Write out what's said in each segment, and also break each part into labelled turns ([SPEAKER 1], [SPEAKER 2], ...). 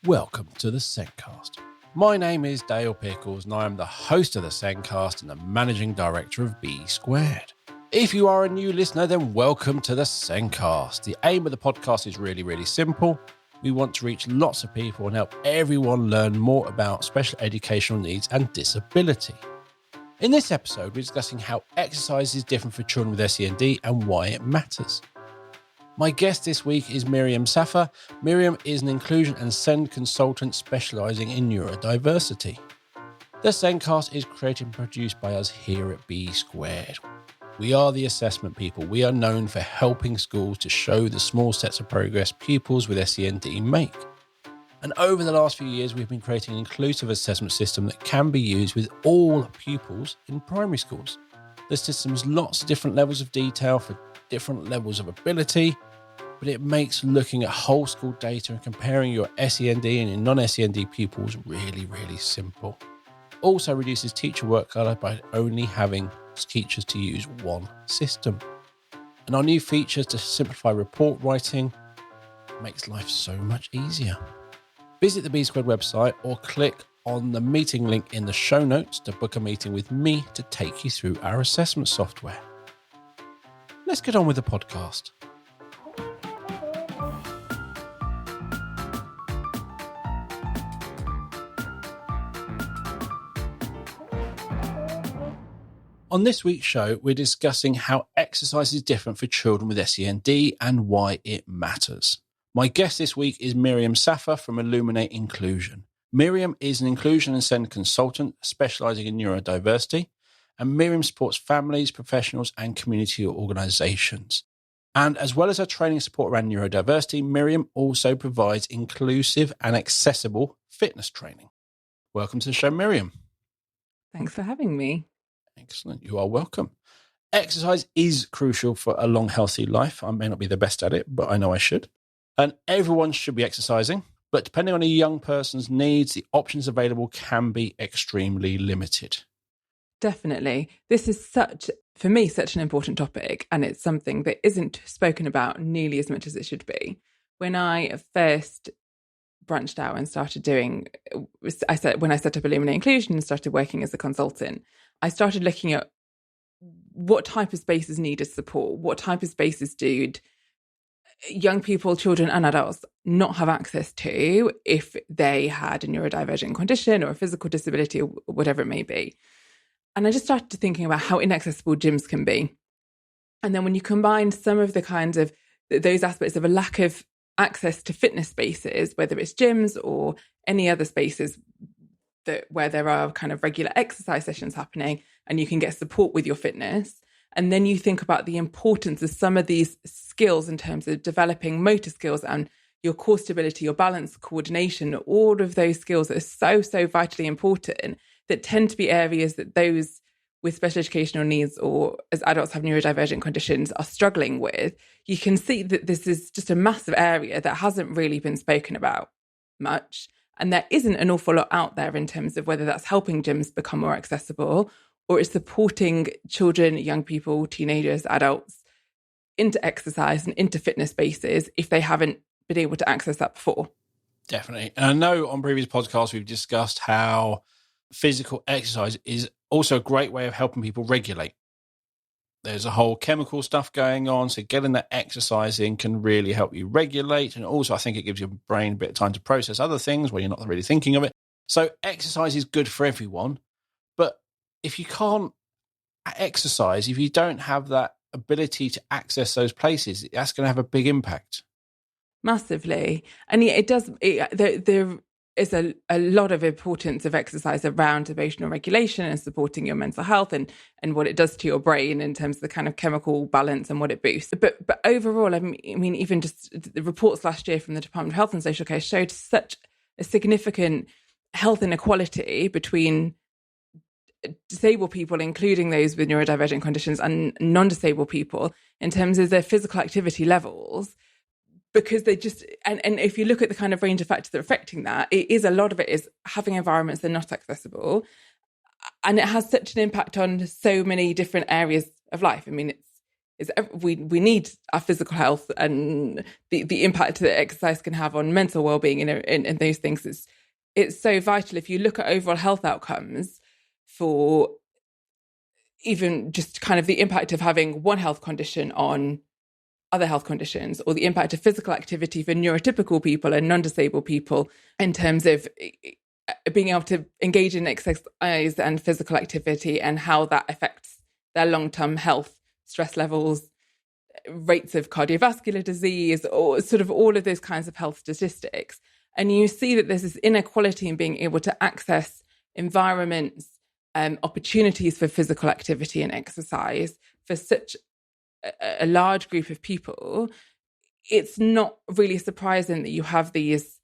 [SPEAKER 1] Welcome to the Sendcast. My name is Dale Pickles and I am the host of the Sendcast and the managing director of B Squared. If you are a new listener, then welcome to the Sendcast. The aim of the podcast is really simple. We want to reach lots of people and help everyone learn more about special educational needs and disability. In this episode, we're discussing how exercise is different for children with SEND and why it matters. My guest this week is Miriam Saffer. Miriam is an inclusion and SEND consultant specialising in neurodiversity. The Sendcast is created and produced by us here at B Squared. We are the assessment people. We are known for helping schools to show the small steps of progress pupils with SEND make. And over the last few years, we've been creating an inclusive assessment system that can be used with all pupils in primary schools. The system has lots of different levels of detail for different levels of ability, but it makes looking at whole school data and comparing your SEND and your non-SEND pupils really simple. Also reduces teacher workload by only having teachers to use one system. And our new features to simplify report writing makes life so much easier. Visit the B Squared website or click on the meeting link in the show notes to book a meeting with me to take you through our assessment software. Let's get on with the podcast. On this week's show, we're discussing how exercise is different for children with SEND and why it matters. My guest this week is Miriam Saffer from Illuminate Inclusion. Miriam is an inclusion and SEND consultant specialising in neurodiversity, and Miriam supports families, professionals and community organisations. And as well as her training support around neurodiversity, Miriam also provides inclusive and accessible fitness training. Welcome to the show, Miriam.
[SPEAKER 2] Thanks for having me.
[SPEAKER 1] Excellent. You are welcome. Exercise is crucial for a long, healthy life. I may not be the best at it, but I know I should. And everyone should be exercising. But depending on a young person's needs, the options available can be extremely limited.
[SPEAKER 2] Definitely. This is for me, such an important topic. And it's something that isn't spoken about nearly as much as it should be. When I first branched out and started when I set up Illuminate Inclusion and started working as a consultant, I started looking at what type of spaces needed support, what type of spaces do young people, children and adults not have access to if they had a neurodivergent condition or a physical disability or whatever it may be. And I just started thinking about how inaccessible gyms can be. And then when you combine some of the kinds of those aspects of a lack of access to fitness spaces, whether it's gyms or any other spaces where there are kind of regular exercise sessions happening and you can get support with your fitness. And then you think about the importance of some of these skills in terms of developing motor skills and your core stability, your balance, coordination, all of those skills that are so vitally important that tend to be areas that those with special educational needs or as adults have neurodivergent conditions are struggling with. You can see that this is just a massive area that hasn't really been spoken about much. And there isn't an awful lot out there in terms of whether that's helping gyms become more accessible or it's supporting children, young people, teenagers, adults into exercise and into fitness spaces if they haven't been able to access that before.
[SPEAKER 1] Definitely. And I know on previous podcasts we've discussed how physical exercise is also a great way of helping people regulate. There's a whole chemical stuff going on, so getting that exercise in can really help you regulate. And also, I think it gives your brain a bit of time to process other things when you're not really thinking of it. So exercise is good for everyone. But if you can't exercise, if you don't have that ability to access those places, that's going to have a big impact.
[SPEAKER 2] Massively. And yeah, it does. There is a lot of importance of exercise around emotional regulation and supporting your mental health and what it does to your brain in terms of the kind of chemical balance and what it boosts. But overall, I mean, even just the reports last year from the Department of Health and Social Care showed such a significant health inequality between disabled people, including those with neurodivergent conditions, and non-disabled people in terms of their physical activity levels. Because they just, and if you look at the kind of range of factors that are affecting that, a lot of it is having environments that are not accessible. And it has such an impact on so many different areas of life. I mean, we need our physical health, and the impact that exercise can have on mental well-being and those things. It's so vital. If you look at overall health outcomes for even just kind of the impact of having one health condition on other health conditions, or the impact of physical activity for neurotypical people and non-disabled people in terms of being able to engage in exercise and physical activity, and how that affects their long-term health, stress levels, rates of cardiovascular disease, or sort of all of those kinds of health statistics. And you see that there's this inequality in being able to access environments, opportunities for physical activity and exercise for such a large group of people. It's not really surprising that you have this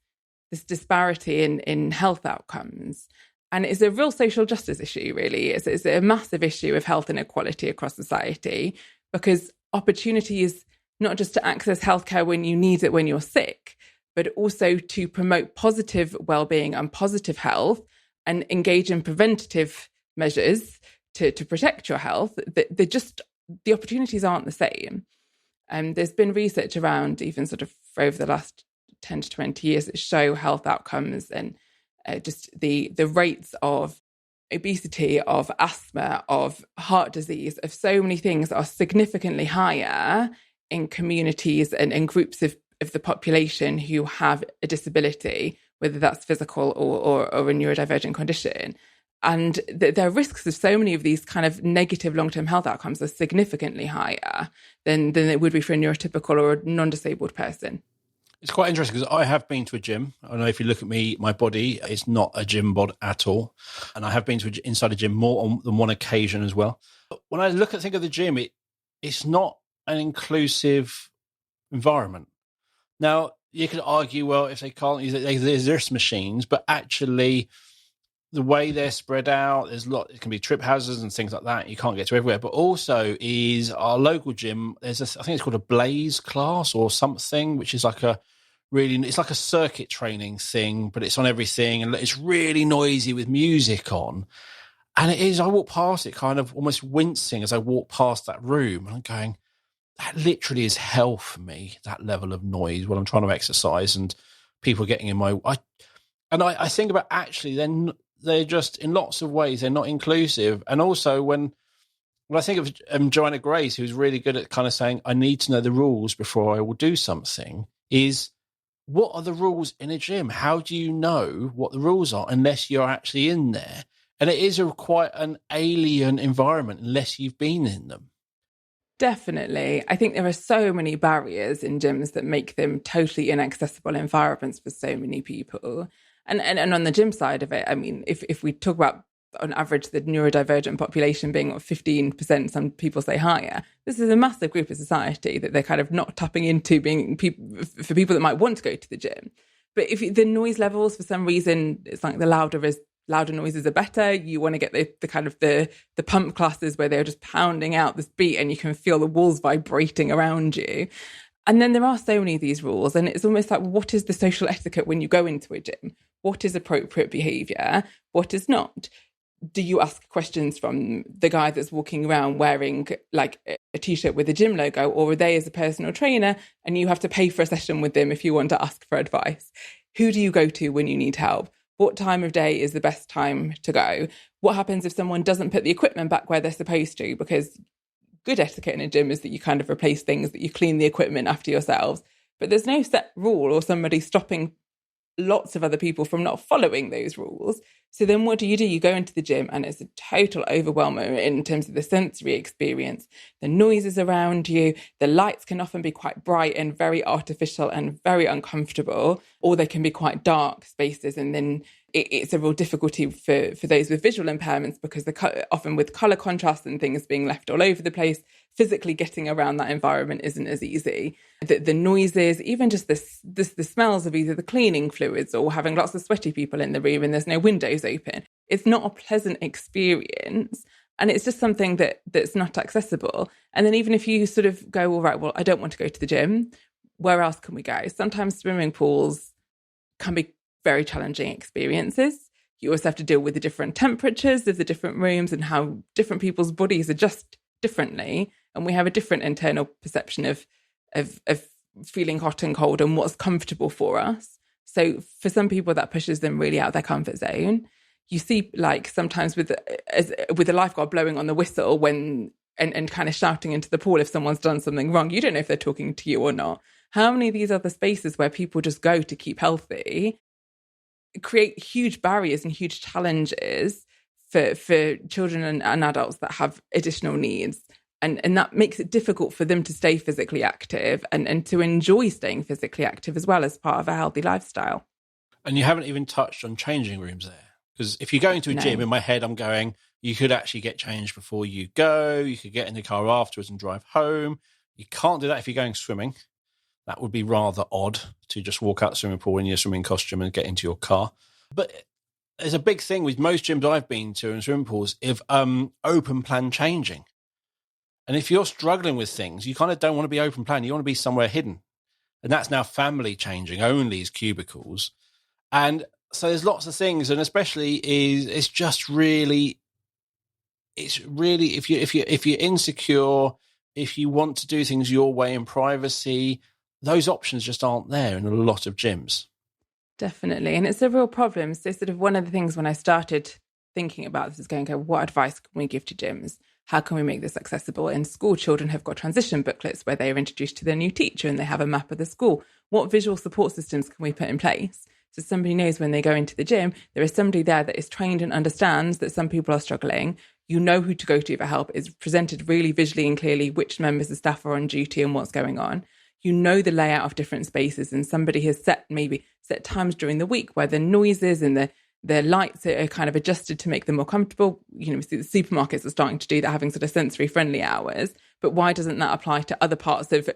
[SPEAKER 2] disparity in health outcomes. And it's a real social justice issue, really. It's a massive issue of health inequality across society, because opportunities not just to access healthcare when you need it, when you're sick, but also to promote positive well-being and positive health and engage in preventative measures to protect your health. The opportunities aren't the same. There's been research around, even sort of over the last 10 to 20 years, that show health outcomes and just the rates of obesity, of asthma, of heart disease, of so many things are significantly higher in communities and in groups of the population who have a disability, whether that's physical or a neurodivergent condition. And the risks of so many of these kind of negative long-term health outcomes are significantly higher than it would be for a neurotypical or a non-disabled person.
[SPEAKER 1] It's quite interesting because I have been to a gym. I know if you look at me, my body, it's not a gym bod at all. And I have been to inside a gym more than one occasion as well. But when I think of the gym, it's not an inclusive environment. Now, you could argue, well, if they can't use it, there's this machines, but actually the way they're spread out, it can be trip hazards and things like that. You can't get to everywhere. But also is our local gym, I think it's called a Blaze class or something, which is like it's like a circuit training thing, but it's on everything. And it's really noisy with music on. And I walk past it kind of almost wincing as I walk past that room. And I'm going, that literally is hell for me, that level of noise when I'm trying to exercise and people getting in my way. And I think about actually then they're just, in lots of ways, they're not inclusive. And also when I think of Joanna Grace, who's really good at kind of saying, I need to know the rules before I will do something, is what are the rules in a gym? How do you know what the rules are unless you're actually in there? And it is quite an alien environment unless you've been in them.
[SPEAKER 2] Definitely. I think there are so many barriers in gyms that make them totally inaccessible environments for so many people. And on the gym side of it, I mean, if we talk about on average the neurodivergent population being 15%, some people say higher, this is a massive group of society that they're kind of not tapping into being for people that might want to go to the gym. But if the noise levels, for some reason, it's like the louder noises are better. You want to get the kind of the pump classes where they're just pounding out this beat and you can feel the walls vibrating around you. And then there are so many of these rules, and it's almost like, what is the social etiquette when you go into a gym? What is appropriate behaviour? What is not? Do you ask questions from the guy that's walking around wearing like a t-shirt with a gym logo, or are they as a personal trainer and you have to pay for a session with them if you want to ask for advice? Who do you go to when you need help? What time of day is the best time to go? What happens if someone doesn't put the equipment back where they're supposed to? Because good etiquette in a gym is that you kind of replace things, that you clean the equipment after yourselves. But there's no set rule or somebody stopping lots of other people from not following those rules. So then what do? You go into the gym and it's a total overwhelm in terms of the sensory experience, the noises around you. The lights can often be quite bright and very artificial and very uncomfortable, or they can be quite dark spaces. And then it's a real difficulty for those with visual impairments, because often with colour contrast and things being left all over the place, physically getting around that environment isn't as easy. The noises, even just the smells of either the cleaning fluids or having lots of sweaty people in the room and there's no windows open. It's not a pleasant experience. And it's just something that's not accessible. And then even if you sort of go, all right, well, I don't want to go to the gym, where else can we go? Sometimes swimming pools can be very challenging experiences. You also have to deal with the different temperatures of the different rooms and how different people's bodies adjust differently. And we have a different internal perception of feeling hot and cold and what's comfortable for us. So for some people, that pushes them really out of their comfort zone. You see, like sometimes with the lifeguard blowing on the whistle and kind of shouting into the pool if someone's done something wrong, you don't know if they're talking to you or not. How many of these other spaces where people just go to keep healthy create huge barriers and huge challenges for children and adults that have additional needs. And that makes it difficult for them to stay physically active and to enjoy staying physically active as well as part of a healthy lifestyle.
[SPEAKER 1] And you haven't even touched on changing rooms there. Because if you're going to a gym, in my head, I'm going, you could actually get changed before you go. You could get in the car afterwards and drive home. You can't do that if you're going swimming. That would be rather odd to just walk out the swimming pool in your swimming costume and get into your car. But there's a big thing with most gyms I've been to in swimming pools of open plan changing. And if you're struggling with things, you kind of don't want to be open plan. You want to be somewhere hidden. And that's now family changing, only as cubicles. And so there's lots of things. And especially if you're insecure, if you want to do things your way in privacy, those options just aren't there in a lot of gyms.
[SPEAKER 2] Definitely. And it's a real problem. So sort of one of the things when I started thinking about this is going, okay, what advice can we give to gyms? How can we make this accessible? In school, children have got transition booklets where they are introduced to their new teacher and they have a map of the school. What visual support systems can we put in place? So somebody knows when they go into the gym, there is somebody there that is trained and understands that some people are struggling. You know who to go to for help. It's presented really visually and clearly which members of staff are on duty and what's going on. You know the layout of different spaces, and somebody has set times during the week where the noises and the lights are kind of adjusted to make them more comfortable. You know, we see the supermarkets are starting to do that, having sort of sensory friendly hours. But why doesn't that apply to other parts of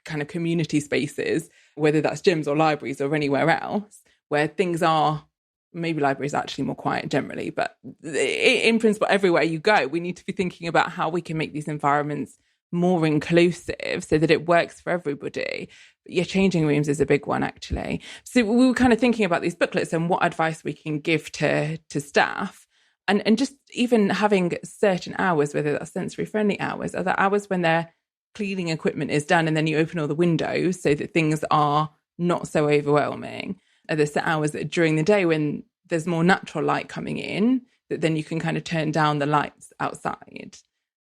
[SPEAKER 2] kind of community spaces, whether that's gyms or libraries or anywhere else, where things are, maybe libraries are actually more quiet generally, but in principle, everywhere you go, we need to be thinking about how we can make these environments more inclusive so that it works for everybody. But yeah, changing rooms is a big one, actually. So we were kind of thinking about these booklets and what advice we can give to staff, and just even having certain hours, whether that's sensory friendly hours, are there hours when their cleaning equipment is done and then you open all the windows so that things are not so overwhelming? Are there set hours during the day when there's more natural light coming in that then you can kind of turn down the lights outside?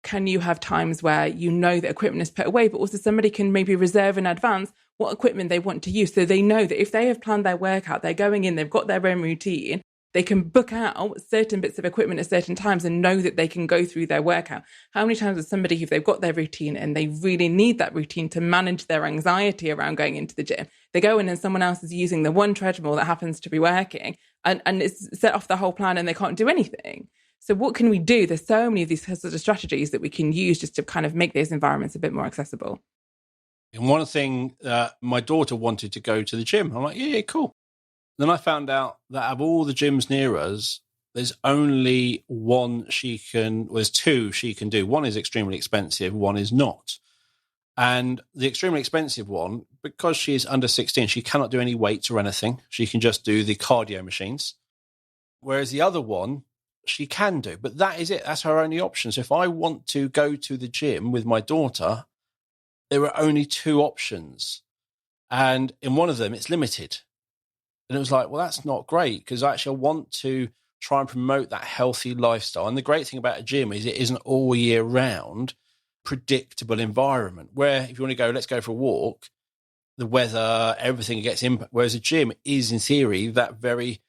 [SPEAKER 2] Can you have times where you know that equipment is put away, but also somebody can maybe reserve in advance what equipment they want to use, so they know that if they have planned their workout, they're going in, they've got their own routine, they can book out certain bits of equipment at certain times and know that they can go through their workout. How many times has somebody, if they've got their routine and they really need that routine to manage their anxiety around going into the gym, they go in and someone else is using the one treadmill that happens to be working and it's set off the whole plan and they can't do anything. So what can we do? There's so many of these sort of strategies that we can use just to kind of make those environments a bit more accessible.
[SPEAKER 1] And one thing, my daughter wanted to go to the gym. I'm like, yeah, cool. Then I found out that of all the gyms near us, there's only there's two she can do. One is extremely expensive, one is not. And the extremely expensive one, because she's under 16, she cannot do any weights or anything. She can just do the cardio machines. Whereas the other one, she can do, but that is it. That's her only option. So if I want to go to the gym with my daughter, there are only two options. And in one of them, it's limited. And it was like, well, that's not great, because actually I want to try and promote that healthy lifestyle. And the great thing about a gym is it isn't all year round predictable environment where if you want to go, let's go for a walk, the weather, everything gets impact. Whereas a gym is in theory that very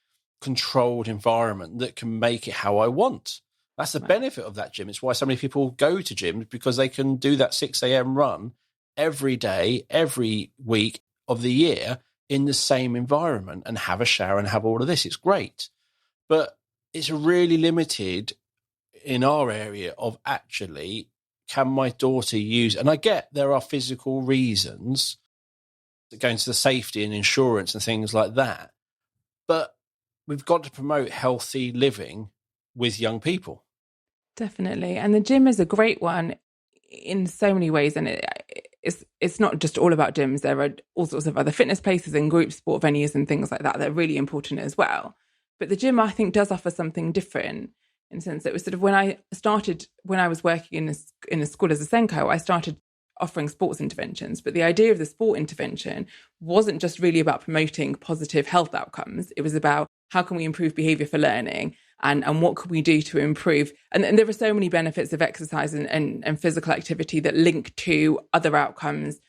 [SPEAKER 1] controlled environment that can make it how I want. That's the benefit of that gym. It's why so many people go to gyms, because they can do that 6 a.m. run every day, every week of the year in the same environment and have a shower and have all of this. It's great. But it's really limited in our area of actually, can my daughter use, and I get there are physical reasons going to the safety and insurance and things like that, but we've got to promote healthy living with young people.
[SPEAKER 2] Definitely. And the gym is a great one in so many ways. And it's not just all about gyms. There are all sorts of other fitness places and group sport venues and things like that that are really important as well. But the gym, I think, does offer something different in a sense. It was sort of when I was working in a school as a Senko, I started offering sports interventions. But the idea of the sport intervention wasn't just really about promoting positive health outcomes. It was about how can we improve behaviour for learning, and what can we do to improve. And there are so many benefits of exercise and physical activity that link to other outcomes.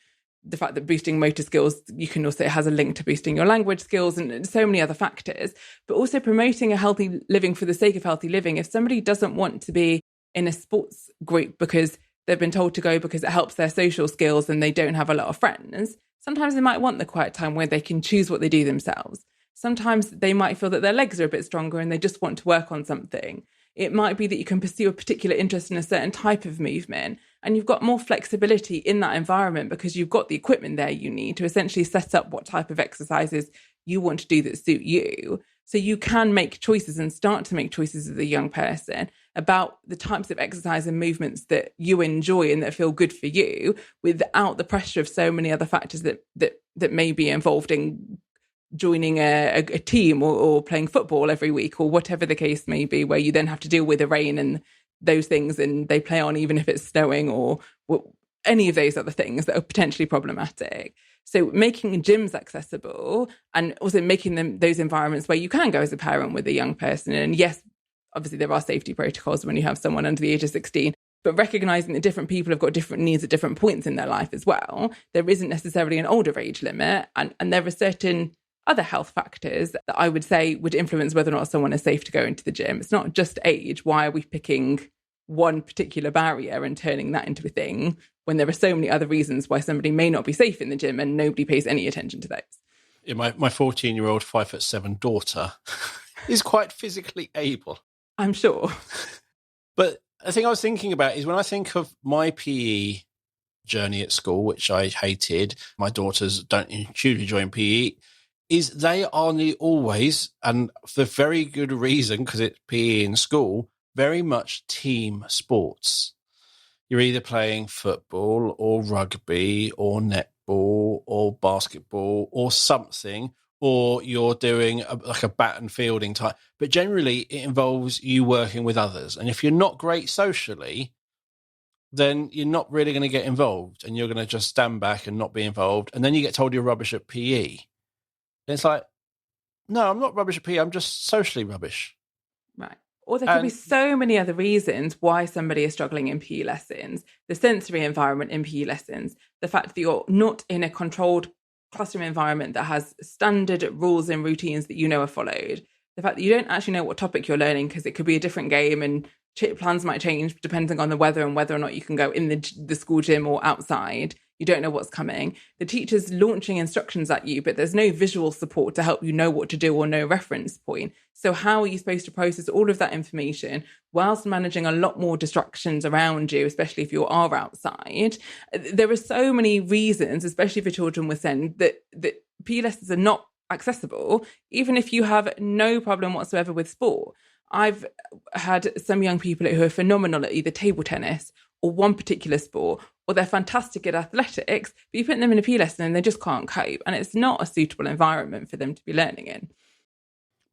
[SPEAKER 2] The fact that boosting motor skills, you can also, it has a link to boosting your language skills and so many other factors, but also promoting a healthy living for the sake of healthy living. If somebody doesn't want to be in a sports group because they've been told to go because it helps their social skills and they don't have a lot of friends, sometimes they might want the quiet time where they can choose what they do themselves. Sometimes they might feel that their legs are a bit stronger and they just want to work on something. It might be that you can pursue a particular interest in a certain type of movement, and you've got more flexibility in that environment because you've got the equipment there you need to essentially set up what type of exercises you want to do that suit you. So you can make choices and start to make choices as a young person about the types of exercise and movements that you enjoy and that feel good for you, without the pressure of so many other factors that may be involved in joining a team or playing football every week or whatever the case may be, where you then have to deal with the rain and those things and they play on even if it's snowing or any of those other things that are potentially problematic. So making gyms accessible and also making them those environments where you can go as a parent with a young person. And yes, obviously there are safety protocols when you have someone under the age of 16, but recognizing that different people have got different needs at different points in their life as well. There isn't necessarily an older age limit, and there are certain other health factors that I would say would influence whether or not someone is safe to go into the gym. It's not just age. Why are we picking one particular barrier and turning that into a thing when there are so many other reasons why somebody may not be safe in the gym and nobody pays any attention to those?
[SPEAKER 1] Yeah, my 14-year-old 5'7" daughter is quite physically able.
[SPEAKER 2] I'm sure.
[SPEAKER 1] But the thing I was thinking about is when I think of my PE journey at school, which I hated, my daughters don't hugely enjoy PE, is they are always, and for very good reason, because it's PE in school, very much team sports. You're either playing football or rugby or netball or basketball or something, or you're doing like a bat and fielding type. But generally, it involves you working with others. And if you're not great socially, then you're not really going to get involved and you're going to just stand back and not be involved. And then you get told you're rubbish at PE. And it's like, no, I'm not rubbish at PE. I'm just socially rubbish.
[SPEAKER 2] Right. Or there could be so many other reasons why somebody is struggling in PE lessons. The sensory environment in PE lessons, the fact that you're not in a controlled classroom environment that has standard rules and routines that you know are followed, the fact that you don't actually know what topic you're learning because it could be a different game and plans might change depending on the weather and whether or not you can go in the school gym or outside. You don't know what's coming. The teacher's launching instructions at you, but there's no visual support to help you know what to do or no reference point. So how are you supposed to process all of that information whilst managing a lot more distractions around you, especially if you are outside? There are so many reasons, especially for children with SEND, that PE lessons are not accessible, even if you have no problem whatsoever with sport. I've had some young people who are phenomenal at either table tennis or one particular sport, or they're fantastic at athletics, but you put them in a PE lesson and they just can't cope. And it's not a suitable environment for them to be learning in.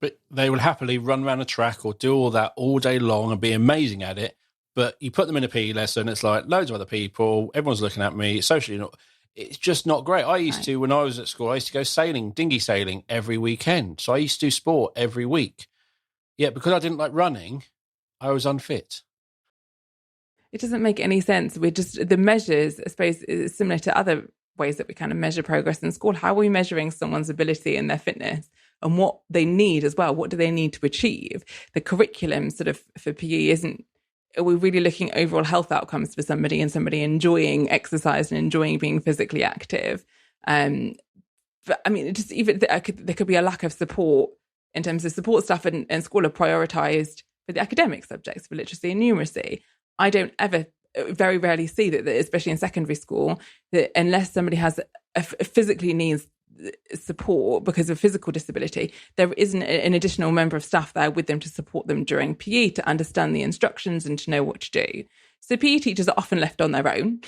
[SPEAKER 1] But they will happily run around a track or do all that all day long and be amazing at it. But you put them in a PE lesson, it's like loads of other people, everyone's looking at me, socially not. It's just not great. I used to, when I was at school, I used to go sailing, dinghy sailing every weekend. So I used to do sport every week. Yet because I didn't like running, I was unfit.
[SPEAKER 2] It doesn't make any sense. We're just, the measures, I suppose, is similar to other ways that we kind of measure progress in school. How are we measuring someone's ability and their fitness and what they need as well? What do they need to achieve? The curriculum sort of for PE isn't, are we really looking at overall health outcomes for somebody and somebody enjoying exercise and enjoying being physically active? But I mean, it just even there could be a lack of support in terms of support staff and school are prioritised for the academic subjects, for literacy and numeracy. I don't ever, very rarely see that, especially in secondary school, that unless somebody has physically needs support because of physical disability, there isn't an additional member of staff there with them to support them during PE, to understand the instructions and to know what to do. So PE teachers are often left on their own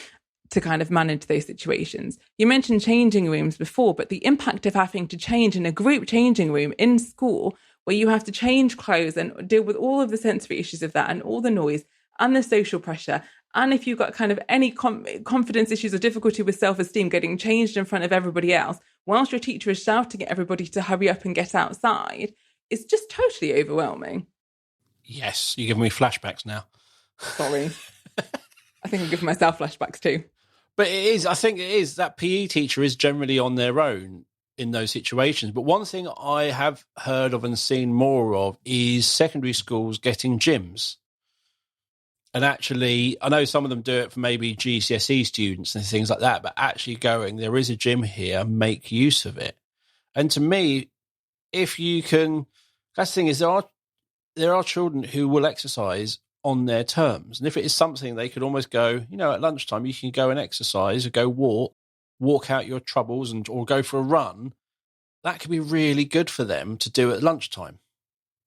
[SPEAKER 2] to kind of manage those situations. You mentioned changing rooms before, but the impact of having to change in a group changing room in school where you have to change clothes and deal with all of the sensory issues of that and all the noise and the social pressure. And if you've got kind of any confidence issues or difficulty with self-esteem, getting changed in front of everybody else, whilst your teacher is shouting at everybody to hurry up and get outside, it's just totally overwhelming.
[SPEAKER 1] Yes, you're giving me flashbacks now.
[SPEAKER 2] Sorry. I think I'm giving myself flashbacks too.
[SPEAKER 1] But I think it is, that PE teacher is generally on their own in those situations. But one thing I have heard of and seen more of is secondary schools getting gyms. And actually, I know some of them do it for maybe GCSE students and things like that, but actually going, there is a gym here, make use of it. And to me, if you can, that's the thing is there are children who will exercise on their terms. And if it is something they could almost go, at lunchtime, you can go and exercise or go walk out your troubles or go for a run. That could be really good for them to do at lunchtime.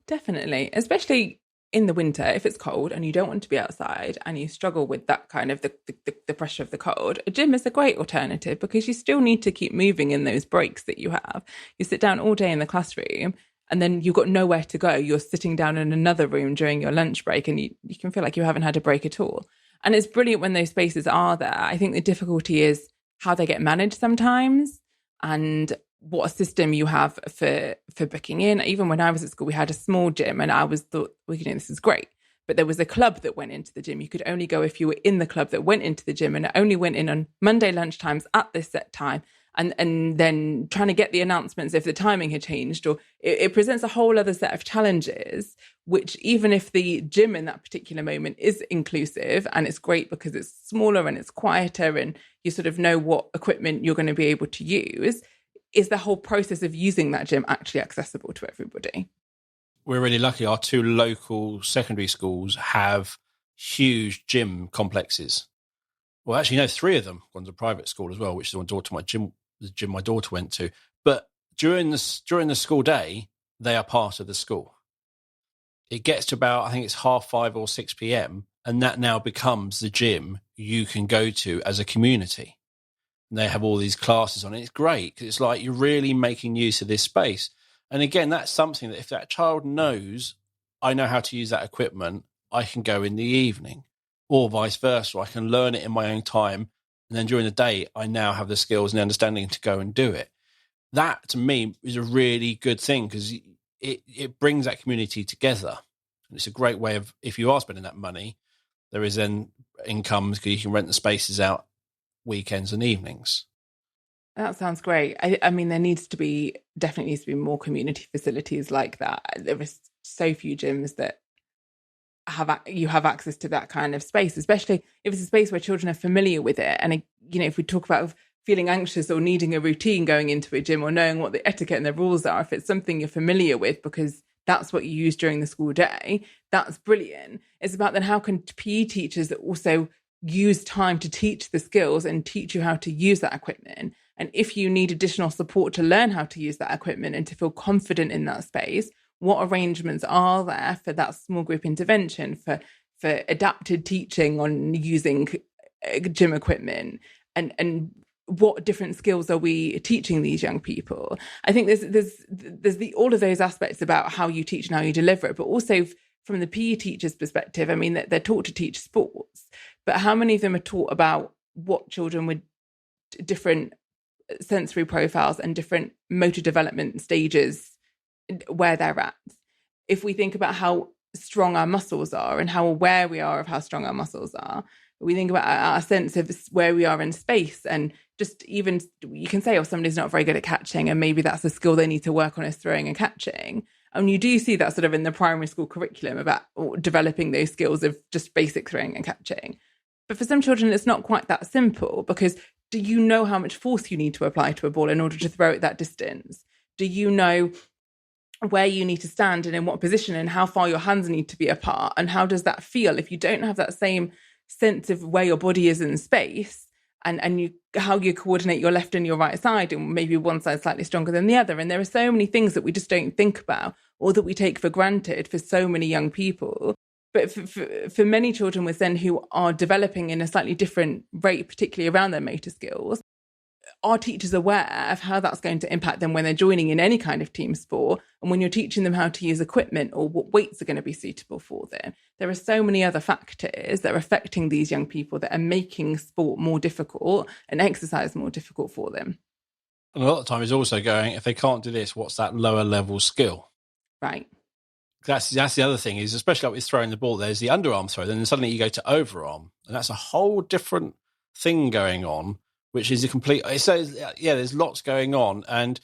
[SPEAKER 2] Definitely, especially in the winter, if it's cold and you don't want to be outside and you struggle with that kind of the pressure of the cold, a gym is a great alternative because you still need to keep moving in those breaks that you have. You sit down all day in the classroom and then you've got nowhere to go. You're sitting down in another room during your lunch break and you can feel like you haven't had a break at all. And it's brilliant when those spaces are there. I think the difficulty is how they get managed sometimes and what a system you have for booking in. Even when I was at school, we had a small gym and I thought, this is great. But there was a club that went into the gym. You could only go if you were in the club that went into the gym, and it only went in on Monday lunchtimes at this set time. And then trying to get the announcements if the timing had changed, or it presents a whole other set of challenges, which even if the gym in that particular moment is inclusive and it's great because it's smaller and it's quieter and you sort of know what equipment you're going to be able to use, is the whole process of using that gym actually accessible to everybody?
[SPEAKER 1] We're really lucky. Our two local secondary schools have huge gym complexes. Well, actually, no, three of them. One's a private school as well, which is the gym my daughter went to. But during the school day, they are part of the school. It gets to about, I think it's 5:30 or 6 p.m, and that now becomes the gym you can go to as a community. And they have all these classes on it. It's great because it's like you're really making use of this space. And again, that's something that if that child knows, I know how to use that equipment, I can go in the evening, or vice versa. I can learn it in my own time. And then during the day, I now have the skills and understanding to go and do it. That, to me, is a really good thing because it brings that community together. And it's a great way of, if you are spending that money, there is then income because you can rent the spaces out weekends and evenings.
[SPEAKER 2] That sounds great. I mean, there definitely needs to be more community facilities like that. There are so few gyms that you have access to that kind of space, especially if it's a space where children are familiar with it. And, if we talk about feeling anxious or needing a routine going into a gym or knowing what the etiquette and the rules are, if it's something you're familiar with because that's what you use during the school day, that's brilliant. It's about then how can PE teachers also use time to teach the skills and teach you how to use that equipment. And if you need additional support to learn how to use that equipment and to feel confident in that space, what arrangements are there for that small group intervention, for adapted teaching on using gym equipment, and what different skills are we teaching these young people? I think there's all of those aspects about how you teach and how you deliver it, but also from the PE teacher's perspective, I mean, they're taught to teach sports, but how many of them are taught about what children with different sensory profiles and different motor development stages, where they're at? If we think about how strong our muscles are and how aware we are of how strong our muscles are, we think about our sense of where we are in space, and just even you can say, oh, somebody's not very good at catching and maybe that's a skill they need to work on, is throwing and catching. And you do see that sort of in the primary school curriculum about developing those skills of just basic throwing and catching. But for some children, it's not quite that simple, because do you know how much force you need to apply to a ball in order to throw it that distance? Do you know where you need to stand and in what position and how far your hands need to be apart? And how does that feel if you don't have that same sense of where your body is in space, and how you coordinate your left and your right side, and maybe one side slightly stronger than the other? And there are so many things that we just don't think about, or that we take for granted for so many young people. But for many children with Zen who are developing in a slightly different rate, particularly around their motor skills, are teachers aware of how that's going to impact them when they're joining in any kind of team sport, and when you're teaching them how to use equipment or what weights are going to be suitable for them? There are so many other factors that are affecting these young people that are making sport more difficult and exercise more difficult for them.
[SPEAKER 1] And a lot of the time is also going, if they can't do this, what's that lower level skill?
[SPEAKER 2] Right.
[SPEAKER 1] That's the other thing is, especially like with throwing the ball, there's the underarm throw, then suddenly you go to overarm, and that's a whole different thing going on, which is a complete. So yeah, there's lots going on, and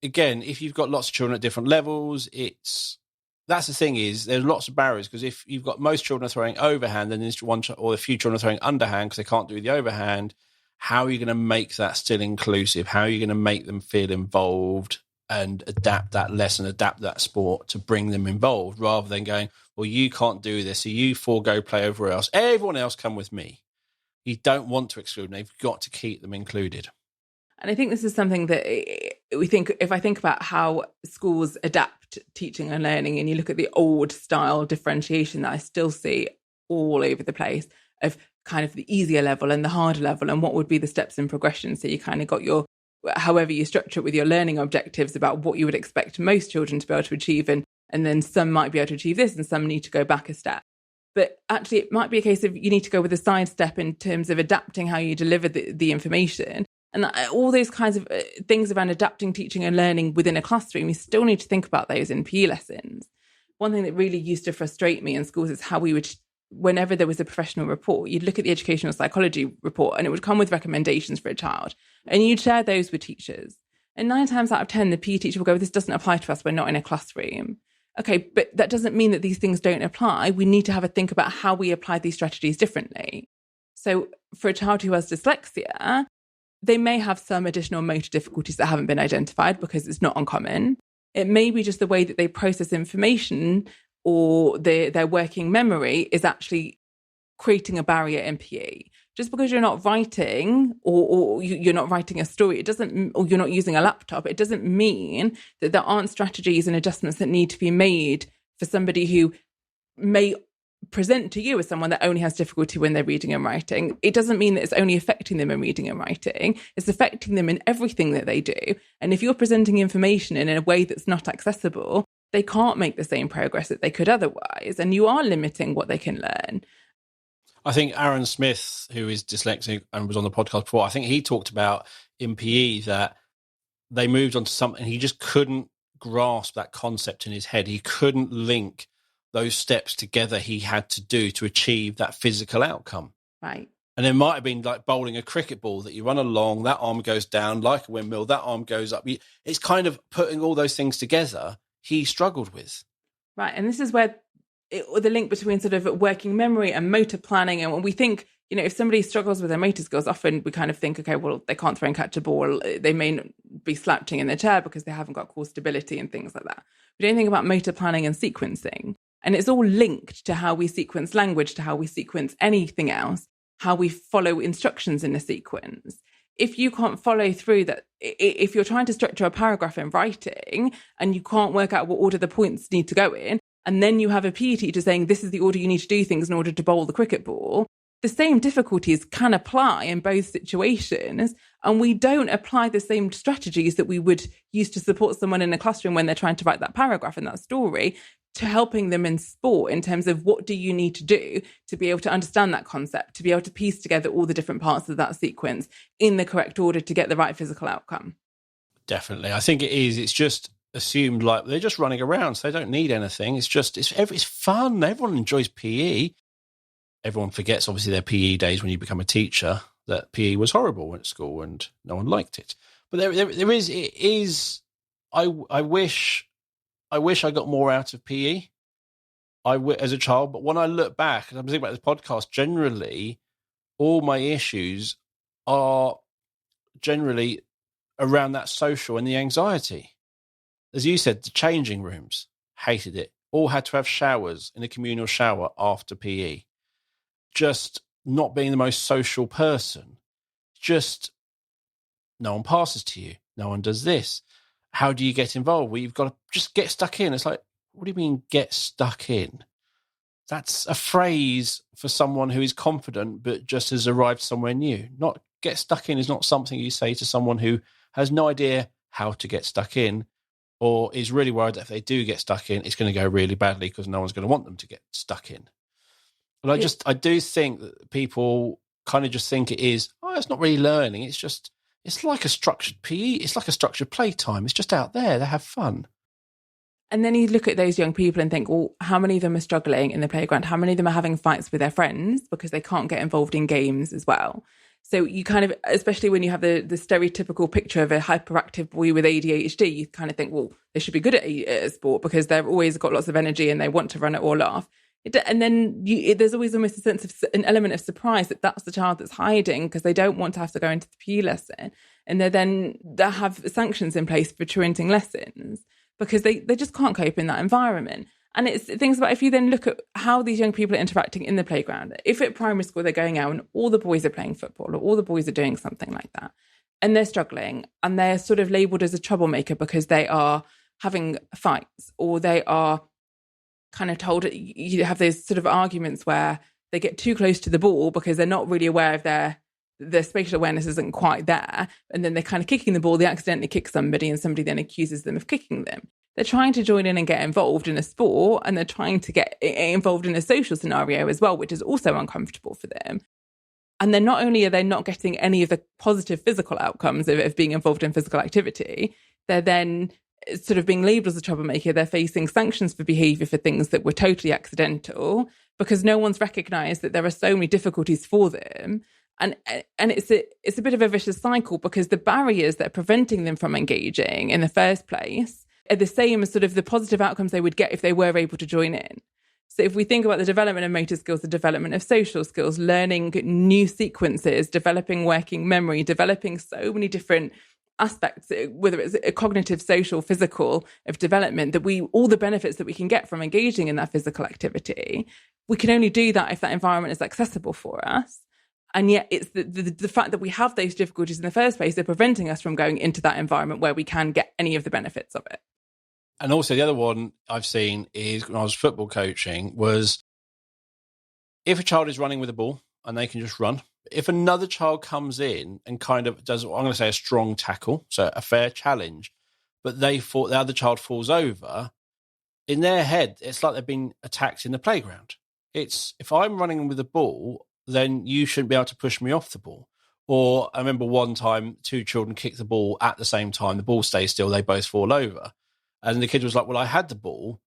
[SPEAKER 1] again, if you've got lots of children at different levels, that's the thing is there's lots of barriers, because if you've got most children throwing overhand, then there's one or a few children are throwing underhand because they can't do the overhand. How are you going to make that still inclusive? How are you going to make them feel involved and adapt that lesson, adapt that sport to bring them involved, rather than going, well, you can't do this, so you forego play over else. Everyone else come with me. You don't want to exclude them. You've got to keep them included.
[SPEAKER 2] And I think this is something that we think, if I think about how schools adapt teaching and learning, and you look at the old style differentiation that I still see all over the place of kind of the easier level and the harder level, and what would be the steps in progression. So you kind of got your, however you structure it with your learning objectives about what you would expect most children to be able to achieve. And then some might be able to achieve this and some need to go back a step. But actually, it might be a case of you need to go with a side step in terms of adapting how you deliver the information. And all those kinds of things around adapting teaching and learning within a classroom, you still need to think about those in PE lessons. One thing that really used to frustrate me in schools is how we would, whenever there was a professional report, you'd look at the educational psychology report and it would come with recommendations for a child. And you'd share those with teachers. And 9 times out of 10, the PE teacher will go, this doesn't apply to us, we're not in a classroom. Okay, but that doesn't mean that these things don't apply. We need to have a think about how we apply these strategies differently. So for a child who has dyslexia, they may have some additional motor difficulties that haven't been identified because it's not uncommon. It may be just the way that they process information or their working memory is actually creating a barrier in PE. Just because you're not writing or you're not writing a story, it doesn't, or you're not using a laptop, it doesn't mean that there aren't strategies and adjustments that need to be made for somebody who may present to you as someone that only has difficulty when they're reading and writing. It doesn't mean that it's only affecting them in reading and writing. It's affecting them in everything that they do. And if you're presenting information in a way that's not accessible, they can't make the same progress that they could otherwise. And you are limiting what they can learn.
[SPEAKER 1] I think Aaron Smith, who is dyslexic and was on the podcast before, I think he talked about in PE that they moved on to something. He just couldn't grasp that concept in his head. He couldn't link those steps together he had to do to achieve that physical outcome.
[SPEAKER 2] Right.
[SPEAKER 1] And it might have been like bowling a cricket ball, that you run along, that arm goes down like a windmill, that arm goes up. It's kind of putting all those things together he struggled with.
[SPEAKER 2] Right. And this is where the link between sort of working memory and motor planning. And when we think, you know, if somebody struggles with their motor skills, often we kind of think, okay, well, they can't throw and catch a ball. They may be slouching in their chair because they haven't got core stability and things like that. We don't think about motor planning and sequencing. And it's all linked to how we sequence language, to how we sequence anything else, how we follow instructions in a sequence. If you can't follow through that, if you're trying to structure a paragraph in writing and you can't work out what order the points need to go in, and then you have a PE teacher saying this is the order you need to do things in order to bowl the cricket ball, the same difficulties can apply in both situations. And we don't apply the same strategies that we would use to support someone in a classroom when they're trying to write that paragraph in that story to helping them in sport in terms of what do you need to do to be able to understand that concept, to be able to piece together all the different parts of that sequence in the correct order to get the right physical outcome.
[SPEAKER 1] Definitely. I think it is. It's just assumed like they're just running around, so they don't need anything. It's just, it's fun. Everyone enjoys PE. Everyone forgets, obviously, their PE days when you become a teacher, that PE was horrible at school and no one liked it. But there is, I wish I got more out of PE as a child. But when I look back, and I'm thinking about this podcast, generally, all my issues are generally around that social and the anxiety. As you said, the changing rooms, hated it. All had to have showers in a communal shower after PE. Just not being the most social person. Just no one passes to you. No one does this. How do you get involved? Well, you've got to just get stuck in. It's like, what do you mean get stuck in? That's a phrase for someone who is confident but just has arrived somewhere new. Not get stuck in is not something you say to someone who has no idea how to get stuck in, or is really worried that if they do get stuck in, it's going to go really badly because no one's going to want them to get stuck in. And I do think that people kind of just think it is, it's not really learning. It's like a structured PE. It's like a structured playtime. It's just out there. They have fun.
[SPEAKER 2] And then you look at those young people and think, well, how many of them are struggling in the playground? How many of them are having fights with their friends because they can't get involved in games as well? So you kind of, especially when you have the stereotypical picture of a hyperactive boy with ADHD, you kind of think, well, they should be good at a sport because they've always got lots of energy and they want to run it all off. And then there's always almost a sense of an element of surprise that that's the child that's hiding because they don't want to have to go into the PE lesson. And they have sanctions in place for truanting lessons because they just can't cope in that environment. And it's things about if you then look at how these young people are interacting in the playground, if at primary school they're going out and all the boys are playing football or all the boys are doing something like that, and they're struggling and they're sort of labelled as a troublemaker because they are having fights or they are kind of told, you have those sort of arguments where they get too close to the ball because they're not really aware of their spatial awareness isn't quite there. And then they're kind of kicking the ball, they accidentally kick somebody and somebody then accuses them of kicking them. They're trying to join in and get involved in a sport and they're trying to get involved in a social scenario as well, which is also uncomfortable for them. And then not only are they not getting any of the positive physical outcomes of being involved in physical activity, they're then sort of being labelled as a troublemaker. They're facing sanctions for behaviour for things that were totally accidental because no one's recognised that there are so many difficulties for them. And it's a bit of a vicious cycle because the barriers that are preventing them from engaging in the first place are the same as sort of the positive outcomes they would get if they were able to join in. So if we think about the development of motor skills, the development of social skills, learning new sequences, developing working memory, developing so many different aspects, whether it's a cognitive, social, physical of development, that all the benefits that we can get from engaging in that physical activity, we can only do that if that environment is accessible for us. And yet it's the fact that we have those difficulties in the first place, they're preventing us from going into that environment where we can get any of the benefits of it.
[SPEAKER 1] And also the other one I've seen is when I was football coaching was if a child is running with a ball and they can just run, if another child comes in and kind of does, I'm going to say a strong tackle, so a fair challenge, but the other child falls over, in their head, it's like they've been attacked in the playground. It's, if I'm running with a ball, then you shouldn't be able to push me off the ball. Or I remember one time 2 children kicked the ball at the same time. The ball stays still. They both fall over. And the kid was like, well, I had the ball.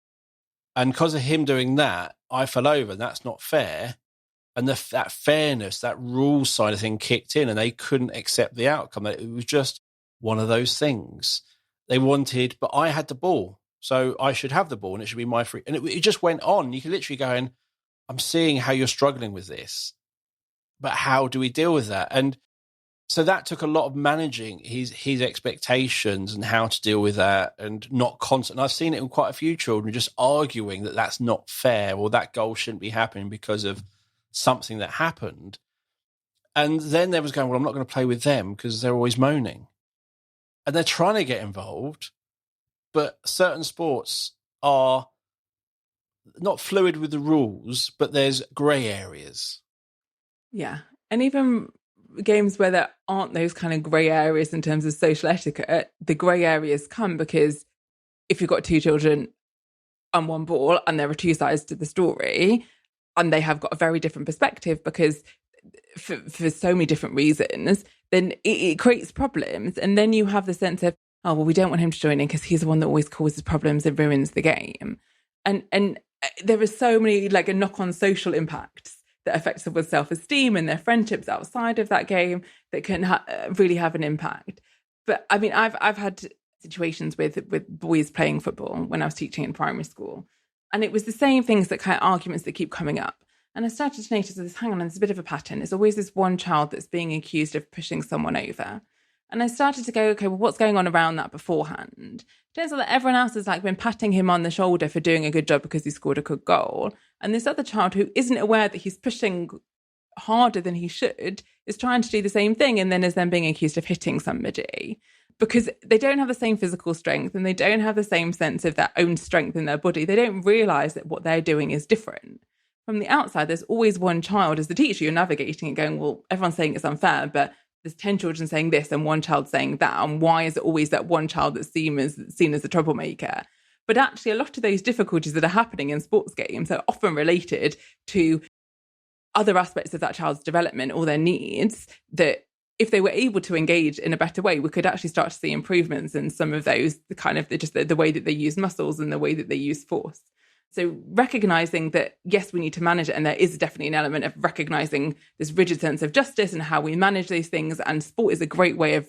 [SPEAKER 1] And because of him doing that, I fell over. And that's not fair. And that fairness, that rules side of thing kicked in and they couldn't accept the outcome. It was just one of those things. They wanted, but I had the ball. So I should have the ball and it should be my free. And it just went on. You could literally go in, I'm seeing how you're struggling with this. But how do we deal with that? And so that took a lot of managing his expectations and how to deal with that and not constant. And I've seen it in quite a few children just arguing that that's not fair or that goal shouldn't be happening because of something that happened. And then there was going, well, I'm not going to play with them because they're always moaning. And they're trying to get involved, but certain sports are not fluid with the rules, but there's grey areas.
[SPEAKER 2] Yeah. And even games where there aren't those kind of grey areas in terms of social etiquette, the grey areas come because if you've got 2 children and 1 ball and there are 2 sides to the story and they have got a very different perspective because for so many different reasons, then it creates problems. And then you have the sense of, oh, well, we don't want him to join in because he's the one that always causes problems and ruins the game. And there are so many like a knock-on social impacts that affect someone's self-esteem and their friendships outside of that game that can really have an impact. But I mean, I've had situations with boys playing football when I was teaching in primary school, and it was the same things, that kind of arguments that keep coming up. And I started to notice this, hang on, there's a bit of a pattern. There's always this one child that's being accused of pushing someone over. And I started to go, okay, well, what's going on around that beforehand? Turns out that everyone else has like been patting him on the shoulder for doing a good job because he scored a good goal. And this other child who isn't aware that he's pushing harder than he should is trying to do the same thing and then is then being accused of hitting somebody because they don't have the same physical strength and they don't have the same sense of their own strength in their body. They don't realise that what they're doing is different. From the outside, there's always one child as the teacher, you're navigating and going, well, everyone's saying it's unfair, but there's 10 children saying this and one child saying that, and why is it always that one child that's seen as the troublemaker? But actually, a lot of those difficulties that are happening in sports games are often related to other aspects of that child's development or their needs, that if they were able to engage in a better way, we could actually start to see improvements in some of those, the way that they use muscles and the way that they use force. So recognizing that, yes, we need to manage it. And there is definitely an element of recognizing this rigid sense of justice and how we manage those things. And sport is a great way of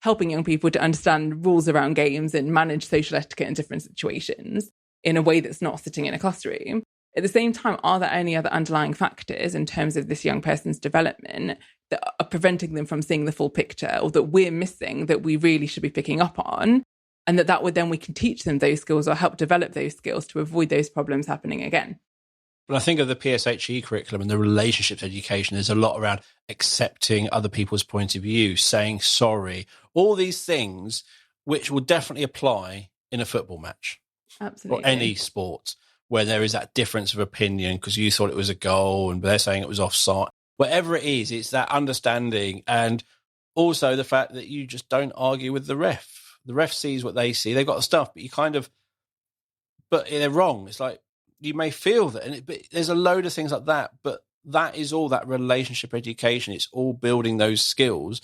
[SPEAKER 2] helping young people to understand rules around games and manage social etiquette in different situations in a way that's not sitting in a classroom. At the same time, are there any other underlying factors in terms of this young person's development that are preventing them from seeing the full picture, or that we're missing that we really should be picking up on? And that would then we can teach them those skills or help develop those skills to avoid those problems happening again.
[SPEAKER 1] When I think of the PSHE curriculum and the relationships education, there's a lot around accepting other people's point of view, saying sorry, all these things which will definitely apply in a football match.
[SPEAKER 2] Absolutely.
[SPEAKER 1] Or any sport where there is that difference of opinion because you thought it was a goal and they're saying it was offside. Whatever it is, it's that understanding, and also the fact that you just don't argue with the ref. The ref sees what they see. They've got the stuff, but they're wrong. It's like, you may feel that, but there's a load of things like that. But that is all that relationship education. It's all building those skills.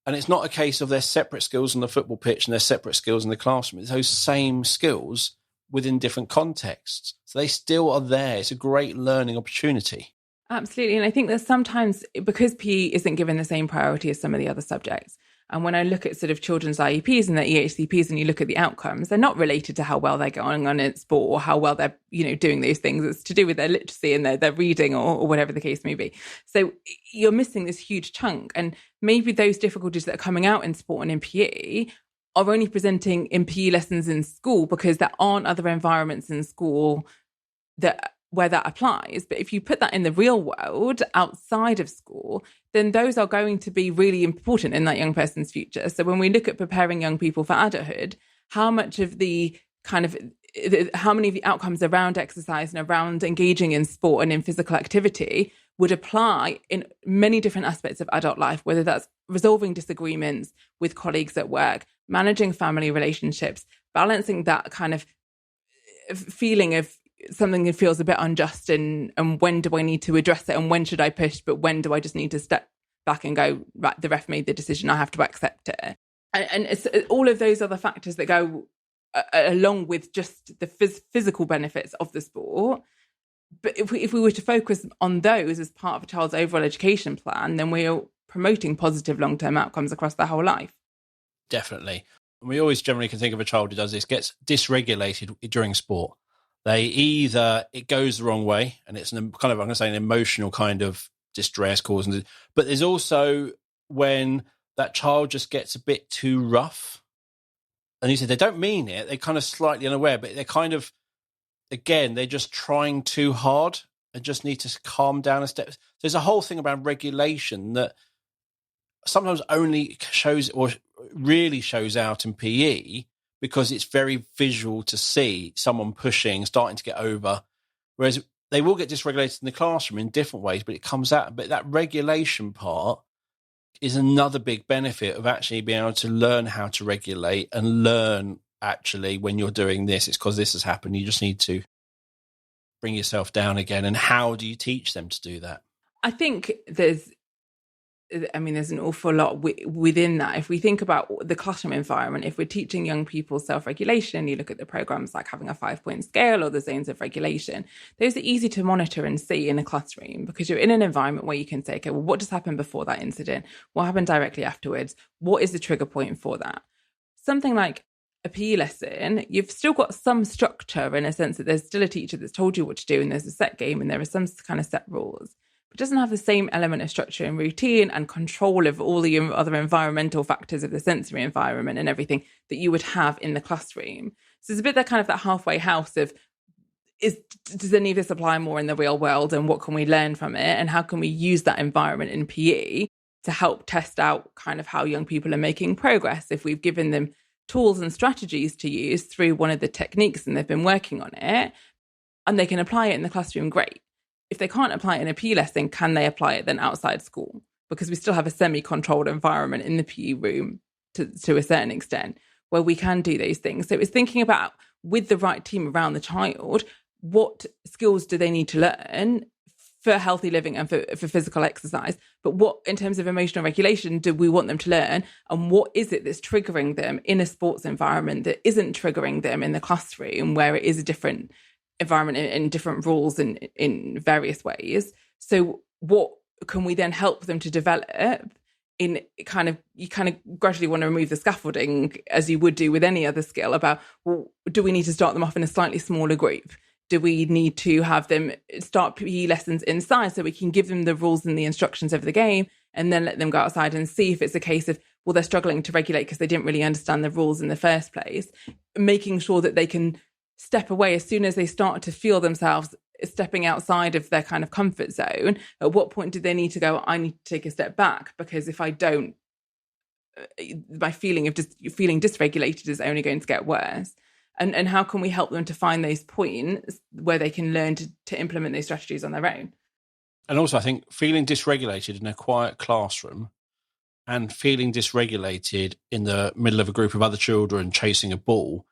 [SPEAKER 1] And it's not a case of their separate skills on the football pitch and their separate skills in the classroom. It's those same skills within different contexts. So they still are there. It's a great learning opportunity.
[SPEAKER 2] Absolutely. And I think that sometimes, because PE isn't given the same priority as some of the other subjects, and when I look at sort of children's IEPs and their EHCPs and you look at the outcomes, they're not related to how well they're going on in sport or how well they're, doing those things. It's to do with their literacy and their reading or whatever the case may be. So you're missing this huge chunk. And maybe those difficulties that are coming out in sport and in PE are only presenting in PE lessons in school because there aren't other environments in school where that applies. But if you put that in the real world outside of school, then those are going to be really important in that young person's future. So when we look at preparing young people for adulthood, how many of the outcomes around exercise and around engaging in sport and in physical activity would apply in many different aspects of adult life, whether that's resolving disagreements with colleagues at work, managing family relationships, balancing that kind of feeling of something that feels a bit unjust and when do I need to address it and when should I push, but when do I just need to step back and go, right, the ref made the decision, I have to accept it. And it's all of those other factors that go along with just the physical benefits of the sport. But if we were to focus on those as part of a child's overall education plan, then we're promoting positive long-term outcomes across their whole life.
[SPEAKER 1] Definitely. And we always generally can think of a child who does this, gets dysregulated during sport. It goes the wrong way, and it's I'm going to say an emotional kind of distress causing. But there's also when that child just gets a bit too rough. And you said they don't mean it. They're kind of slightly unaware, but they're kind of, again, they're just trying too hard and just need to calm down a step. There's a whole thing about regulation that sometimes only really shows out in PE, because it's very visual to see someone pushing, starting to get over, whereas they will get dysregulated in the classroom in different ways, but it comes out. But that regulation part is another big benefit of actually being able to learn how to regulate and learn actually when you're doing this, it's because this has happened. You just need to bring yourself down again. And how do you teach them to do that?
[SPEAKER 2] I think there's an awful lot within that. If we think about the classroom environment, if we're teaching young people self-regulation, you look at the programs like having a 5-point scale or the zones of regulation, those are easy to monitor and see in a classroom because you're in an environment where you can say, okay, well, what just happened before that incident? What happened directly afterwards? What is the trigger point for that? Something like a PE lesson, you've still got some structure in a sense that there's still a teacher that's told you what to do and there's a set game and there are some kind of set rules. It doesn't have the same element of structure and routine and control of all the other environmental factors of the sensory environment and everything that you would have in the classroom. So it's a bit that kind of that halfway house of, does any of this apply more in the real world and what can we learn from it? And how can we use that environment in PE to help test out kind of how young people are making progress if we've given them tools and strategies to use through one of the techniques and they've been working on it and they can apply it in the classroom, great. If they can't apply it in a PE lesson, can they apply it then outside school? because we still have a semi-controlled environment in the PE room to a certain extent where we can do those things. So it's thinking about, with the right team around the child, what skills do they need to learn for healthy living and for physical exercise, but what, in terms of emotional regulation, do we want them to learn, and what is it that's triggering them in a sports environment that isn't triggering them in the classroom, where it is a different environment and different rules in various ways. So what can we then help them to develop in you kind of gradually want to remove the scaffolding, as you would do with any other skill, about, well, do we need to start them off in a slightly smaller group? Do we need to have them start PE lessons inside so we can give them the rules and the instructions of the game, and then let them go outside and see if it's a case of, well, they're struggling to regulate because they didn't really understand the rules in the first place, making sure that they can step away as soon as they start to feel themselves stepping outside of their kind of comfort zone. At what point do they need to go, I need to take a step back, because if I don't, my feeling of just feeling dysregulated is only going to get worse. And how can we help them to find those points where they can learn to implement those strategies on their own?
[SPEAKER 1] And also, I think feeling dysregulated in a quiet classroom and feeling dysregulated in the middle of a group of other children chasing a ball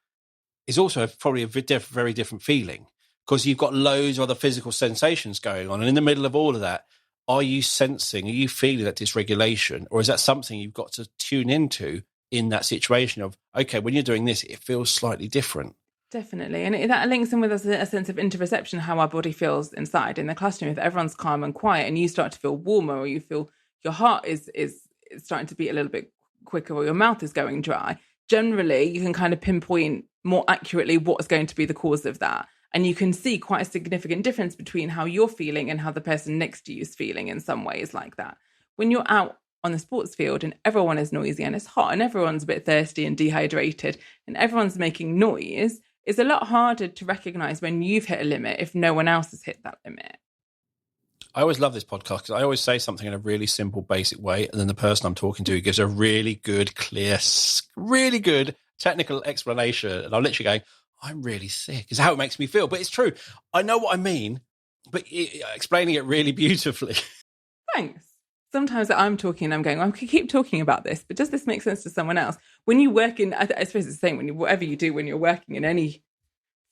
[SPEAKER 1] is also probably a very different feeling, because you've got loads of other physical sensations going on. And in the middle of all of that, are you feeling that dysregulation, or is that something you've got to tune into in that situation of, okay, when you're doing this, it feels slightly different?
[SPEAKER 2] Definitely. And that links in with a sense of interoception, how our body feels inside. In the classroom, if everyone's calm and quiet and you start to feel warmer, or you feel your heart is starting to beat a little bit quicker, or your mouth is going dry, generally you can kind of pinpoint more accurately what's going to be the cause of that. And you can see quite a significant difference between how you're feeling and how the person next to you is feeling in some ways like that. When you're out on the sports field and everyone is noisy and it's hot and everyone's a bit thirsty and dehydrated and everyone's making noise, it's a lot harder to recognize when you've hit a limit if no one else has hit that limit.
[SPEAKER 1] I always love this podcast because I always say something in a really simple, basic way, and then the person I'm talking to gives a really good, clear, really good technical explanation, and I'm literally going, I'm really sick. Is how it makes me feel. But it's true. I know what I mean, but explaining it really beautifully.
[SPEAKER 2] Thanks. Sometimes I'm talking and I'm going, I could keep talking about this, but does this make sense to someone else? When you work in, I suppose it's the same whatever you do when you're working in any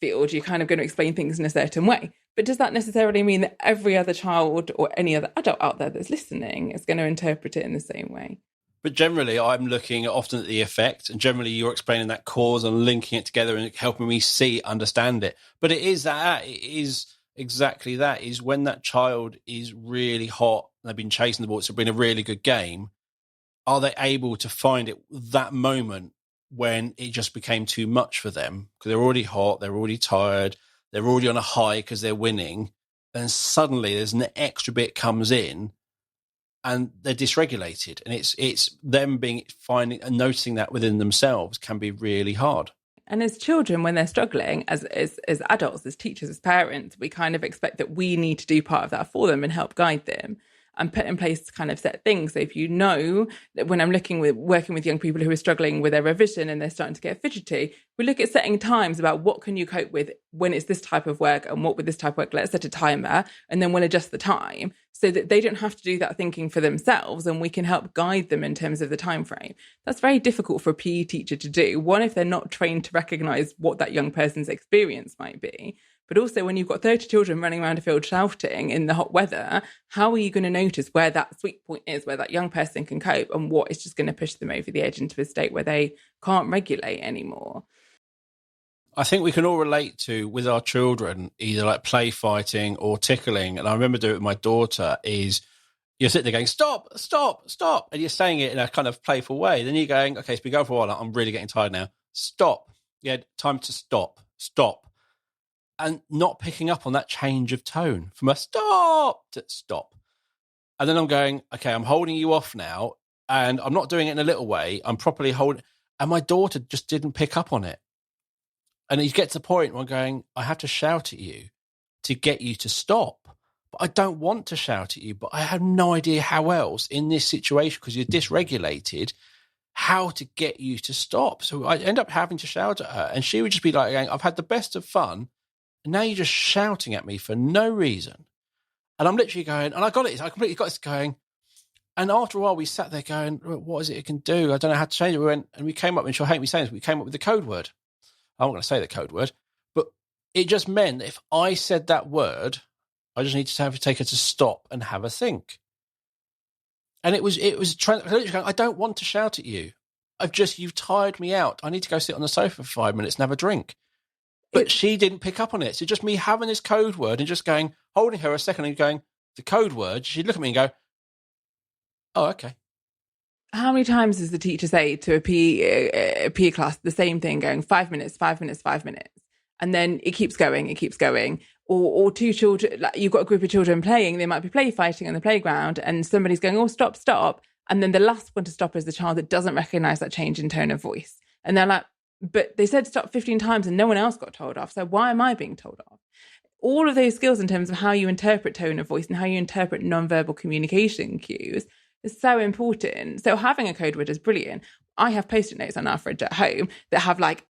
[SPEAKER 2] field, you're kind of going to explain things in a certain way. But does that necessarily mean that every other child or any other adult out there that's listening is going to interpret it in the same way?
[SPEAKER 1] But generally, I'm looking often at the effect, and generally you're explaining that cause and linking it together and helping me understand it. But it is exactly that, is when that child is really hot, they've been chasing the ball, it's been a really good game, are they able to find it that moment when it just became too much for them? Because they're already hot, they're already tired, they're already on a high because they're winning, and suddenly there's an extra bit comes in and they're dysregulated. And it's them finding and noticing that within themselves can be really hard.
[SPEAKER 2] And as children, when they're struggling, as adults, as teachers, as parents, we kind of expect that we need to do part of that for them and help guide them and put in place kind of set things. So if you know that when I'm working with young people who are struggling with their revision and they're starting to get fidgety, we look at setting times about what can you cope with when it's this type of work, and what with this type of work, let's set a timer, and then we'll adjust the time so that they don't have to do that thinking for themselves, and we can help guide them in terms of the time frame. That's very difficult for a PE teacher to do. One, if they're not trained to recognise what that young person's experience might be. But also, when you've got 30 children running around a field shouting in the hot weather, how are you going to notice where that sweet point is, where that young person can cope, and what is just going to push them over the edge into a state where they can't regulate anymore?
[SPEAKER 1] I think we can all relate to, with our children, either like play fighting or tickling. And I remember doing it with my daughter, is you're sitting there going, stop, stop, stop. And you're saying it in a kind of playful way. Then you're going, okay, it's been going for a while. I'm really getting tired now. Stop. Yeah, time to stop. Stop. And not picking up on that change of tone from a stop to stop. And then I'm going, okay, I'm holding you off now. And I'm not doing it in a little way. I'm properly holding. And my daughter just didn't pick up on it. And you get to the point where I'm going, I have to shout at you to get you to stop. But I don't want to shout at you, but I have no idea how else in this situation, because you're dysregulated, how to get you to stop. So I end up having to shout at her. And she would just be like, I've had the best of fun. And now you're just shouting at me for no reason. And I'm literally going, and I got it. I completely got this going, And after a while, we sat there going, what is it can do? I don't know how to change it. We went and we came up, and she'll hate me saying this, we came up with the code word. I'm not going to say the code word, but it just meant that if I said that word, I just needed to have to take her to stop and have a think. And it was I don't want to shout at you. You've tired me out. I need to go sit on the sofa for 5 minutes and have a drink. But she didn't pick up on it. So just me having this code word and just going, holding her a second and going, the code word, she'd look at me and go, oh, okay.
[SPEAKER 2] How many times does the teacher say to a PE class the same thing, going 5 minutes, 5 minutes, 5 minutes? And then it keeps going. Or two children, like you've got a group of children playing, they might be play fighting on the playground, and somebody's going, oh, stop, stop. And then the last one to stop is the child that doesn't recognize that change in tone of voice. And they're like, but they said stop 15 times and no one else got told off. So why am I being told off? All of those skills in terms of how you interpret tone of voice and how you interpret nonverbal communication cues is so important. So having a code word is brilliant. I have Post-it notes on our fridge at home that have like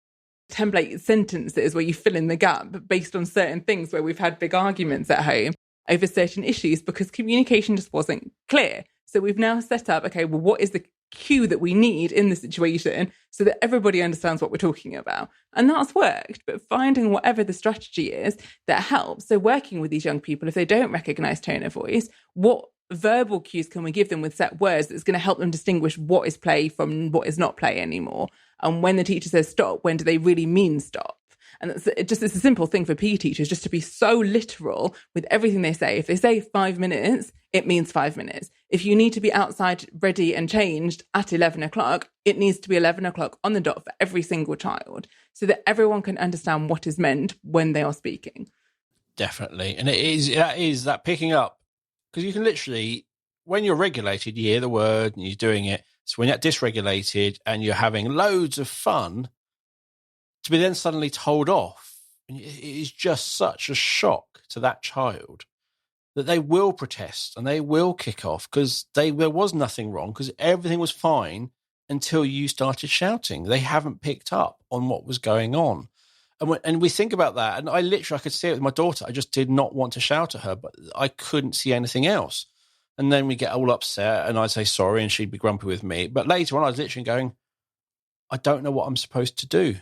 [SPEAKER 2] template sentences where you fill in the gap based on certain things where we've had big arguments at home over certain issues because communication just wasn't clear. So we've now set up, okay, well, what is the cue that we need in the situation so that everybody understands what we're talking about? And that's worked, but finding whatever the strategy is that helps. So working with these young people, if they don't recognize tone of voice, what verbal cues can we give them with set words that's going to help them distinguish what is play from what is not play anymore? And when the teacher says stop, when do they really mean stop? And it's a simple thing for PE teachers, just to be so literal with everything they say. If they say 5 minutes, it means 5 minutes. If you need to be outside ready and changed at 11 o'clock, it needs to be 11 o'clock on the dot for every single child so that everyone can understand what is meant when they are speaking.
[SPEAKER 1] Definitely. And that is that picking up, because you can literally, when you're regulated, you hear the word and you're doing it. So when you're dysregulated and you're having loads of fun, to be then suddenly told off, it is just such a shock to that child that they will protest and they will kick off because there was nothing wrong, because everything was fine until you started shouting. They haven't picked up on what was going on. And we think about that, and I could see it with my daughter. I just did not want to shout at her, but I couldn't see anything else. And then we get all upset and I'd say sorry and she'd be grumpy with me. But later on, I was literally going, I don't know what I'm supposed to do.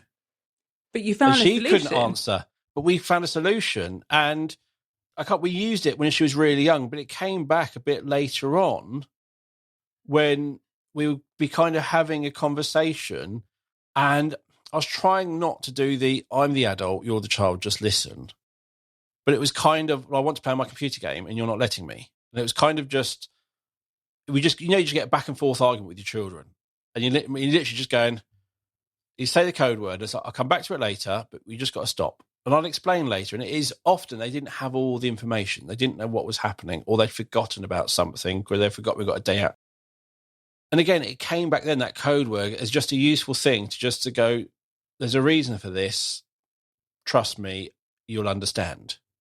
[SPEAKER 2] But you found a solution.
[SPEAKER 1] She couldn't answer, but we found a solution. And we used it when she was really young, but it came back a bit later on when we would be kind of having a conversation. And I was trying not to do I'm the adult, you're the child, just listen. But it was kind of, I want to play my computer game and you're not letting me. And it was kind of just, you just get a back and forth argument with your children. And you're literally just going, you say the code word, it's like, I'll come back to it later, but we just got to stop. And I'll explain later. And it is often they didn't have all the information. They didn't know what was happening, or they'd forgotten about something, because they forgot we got a day out. And again, it came back then, that code word, as just a useful thing to go, there's a reason for this. Trust me, you'll understand.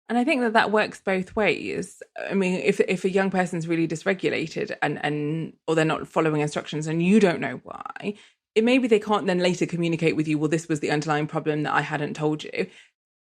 [SPEAKER 2] And I think that works both ways. I mean, if a young person's really dysregulated or they're not following instructions and you don't know why, it maybe they can't then later communicate with you, well, this was the underlying problem that I hadn't told you.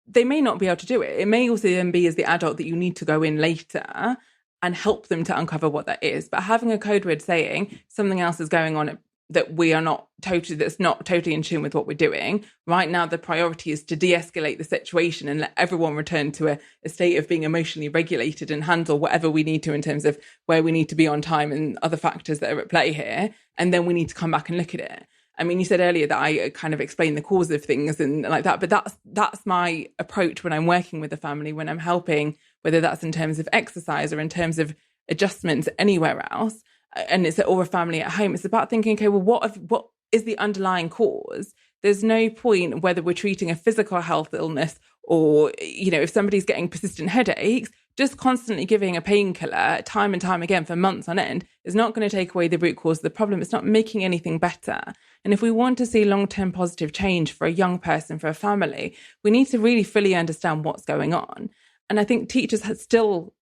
[SPEAKER 2] They may not be able to do it. It may also then be as the adult that you need to go in later and help them to uncover what that is. But having a code word saying something else is going on that's not totally in tune with what we're doing. Right now, the priority is to de-escalate the situation and let everyone return to a state of being emotionally regulated and handle whatever we need to in terms of where we need to be on time and other factors that are at play here. And then we need to come back and look at it. I mean, you said earlier that I kind of explain the cause of things and like that, but that's my approach when I'm working with a family, when I'm helping, whether that's in terms of exercise or in terms of adjustments anywhere else. And it's or a family at home. It's about thinking, okay, well, what is the underlying cause? There's no point whether we're treating a physical health illness or, if somebody's getting persistent headaches, just constantly giving a painkiller time and time again for months on end is not going to take away the root cause of the problem. It's not making anything better. And if we want to see long-term positive change for a young person, for a family, we need to really fully understand what's going on. And I think teachers still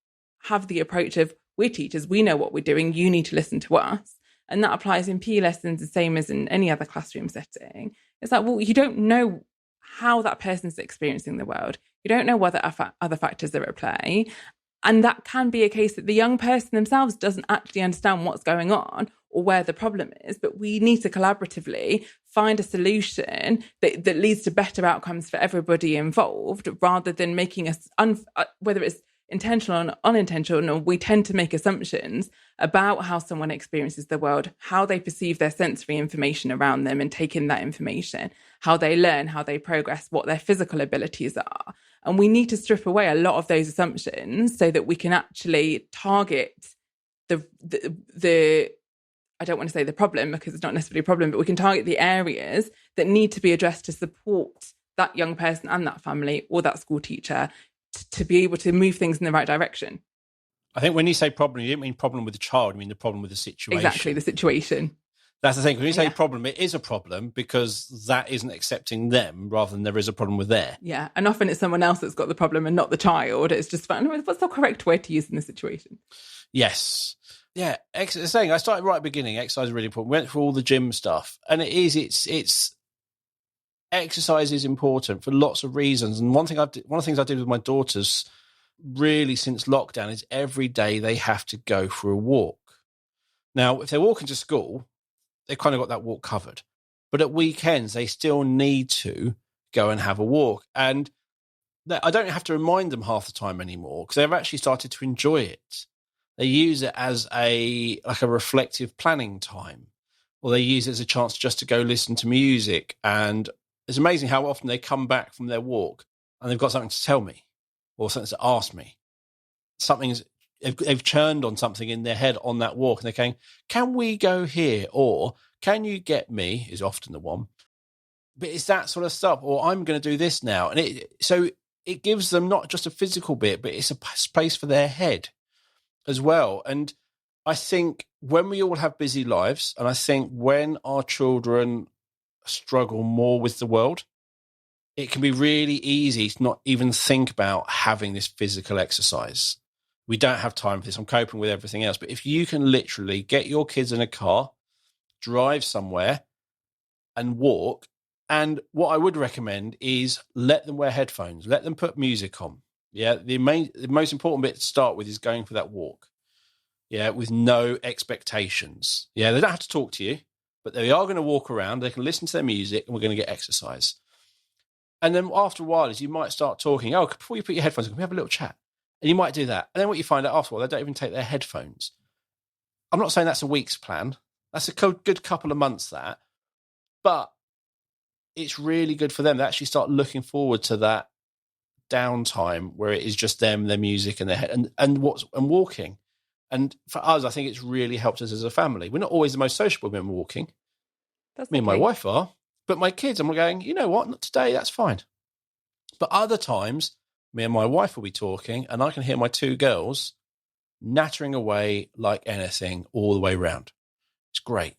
[SPEAKER 2] have the approach of, we're teachers, we know what we're doing, you need to listen to us. And that applies in PE lessons the same as in any other classroom setting. It's like, well, you don't know how that person's experiencing the world. You don't know what other factors are at play. And that can be a case that the young person themselves doesn't actually understand what's going on or where the problem is, but we need to collaboratively find a solution that leads to better outcomes for everybody involved, rather than making us, whether it's intentional or unintentional, we tend to make assumptions about how someone experiences the world, how they perceive their sensory information around them and take in that information, how they learn, how they progress, what their physical abilities are. And we need to strip away a lot of those assumptions so that we can actually target the I don't want to say the problem, because it's not necessarily a problem, but we can target the areas that need to be addressed to support that young person and that family or that school teacher to be able to move things in the right direction.
[SPEAKER 1] I think when you say problem, you don't mean problem with the child, you mean the problem with the situation.
[SPEAKER 2] Exactly, the situation.
[SPEAKER 1] That's the thing. When you say problem, it is a problem because that isn't accepting them rather than there is a problem with there.
[SPEAKER 2] Yeah, and often it's someone else that's got the problem and not the child. It's just, what's the correct word to use in this situation?
[SPEAKER 1] Yes. Yeah, saying I started right at the beginning. Exercise is really important. We went through all the gym stuff, and it's exercise is important for lots of reasons. And one of the things I did with my daughters really since lockdown is every day they have to go for a walk. Now, if they're walking to school, they've kind of got that walk covered. But at weekends, they still need to go and have a walk. And I don't have to remind them half the time anymore because they've actually started to enjoy it. They use it as a reflective planning time, or they use it as a chance just to go listen to music. And it's amazing how often they come back from their walk and they've got something to tell me or something to ask me. They've churned on something in their head on that walk, and they're going, can we go here? Or can you get me, is often the one. But it's that sort of stuff, or I'm going to do this now. And so it gives them not just a physical bit, but it's a space for their head as well. And I think when we all have busy lives, and I think when our children struggle more with the world, it can be really easy to not even think about having this physical exercise. We don't have time for this. I'm coping with everything else. But if you can literally get your kids in a car, drive somewhere and walk, and what I would recommend is let them wear headphones, let them put music on. Yeah, the most important bit to start with is going for that walk. Yeah, with no expectations. Yeah, they don't have to talk to you, but they are going to walk around. They can listen to their music, and we're going to get exercise. And then after a while, is you might start talking. Oh, before you put your headphones on, can we have a little chat? And you might do that. And then what you find out after a while, they don't even take their headphones. I'm not saying that's a week's plan. That's a good couple of months, that. But it's really good for them. They actually start looking forward to that downtime where it is just them, their music, and their head, and walking. And for us, I think it's really helped us as a family. We're not always the most sociable when we're walking. Me and my wife are. But my kids, and we're going, you know what? Not today. That's fine. But other times, me and my wife will be talking, and I can hear my two girls nattering away like anything all the way around. It's great.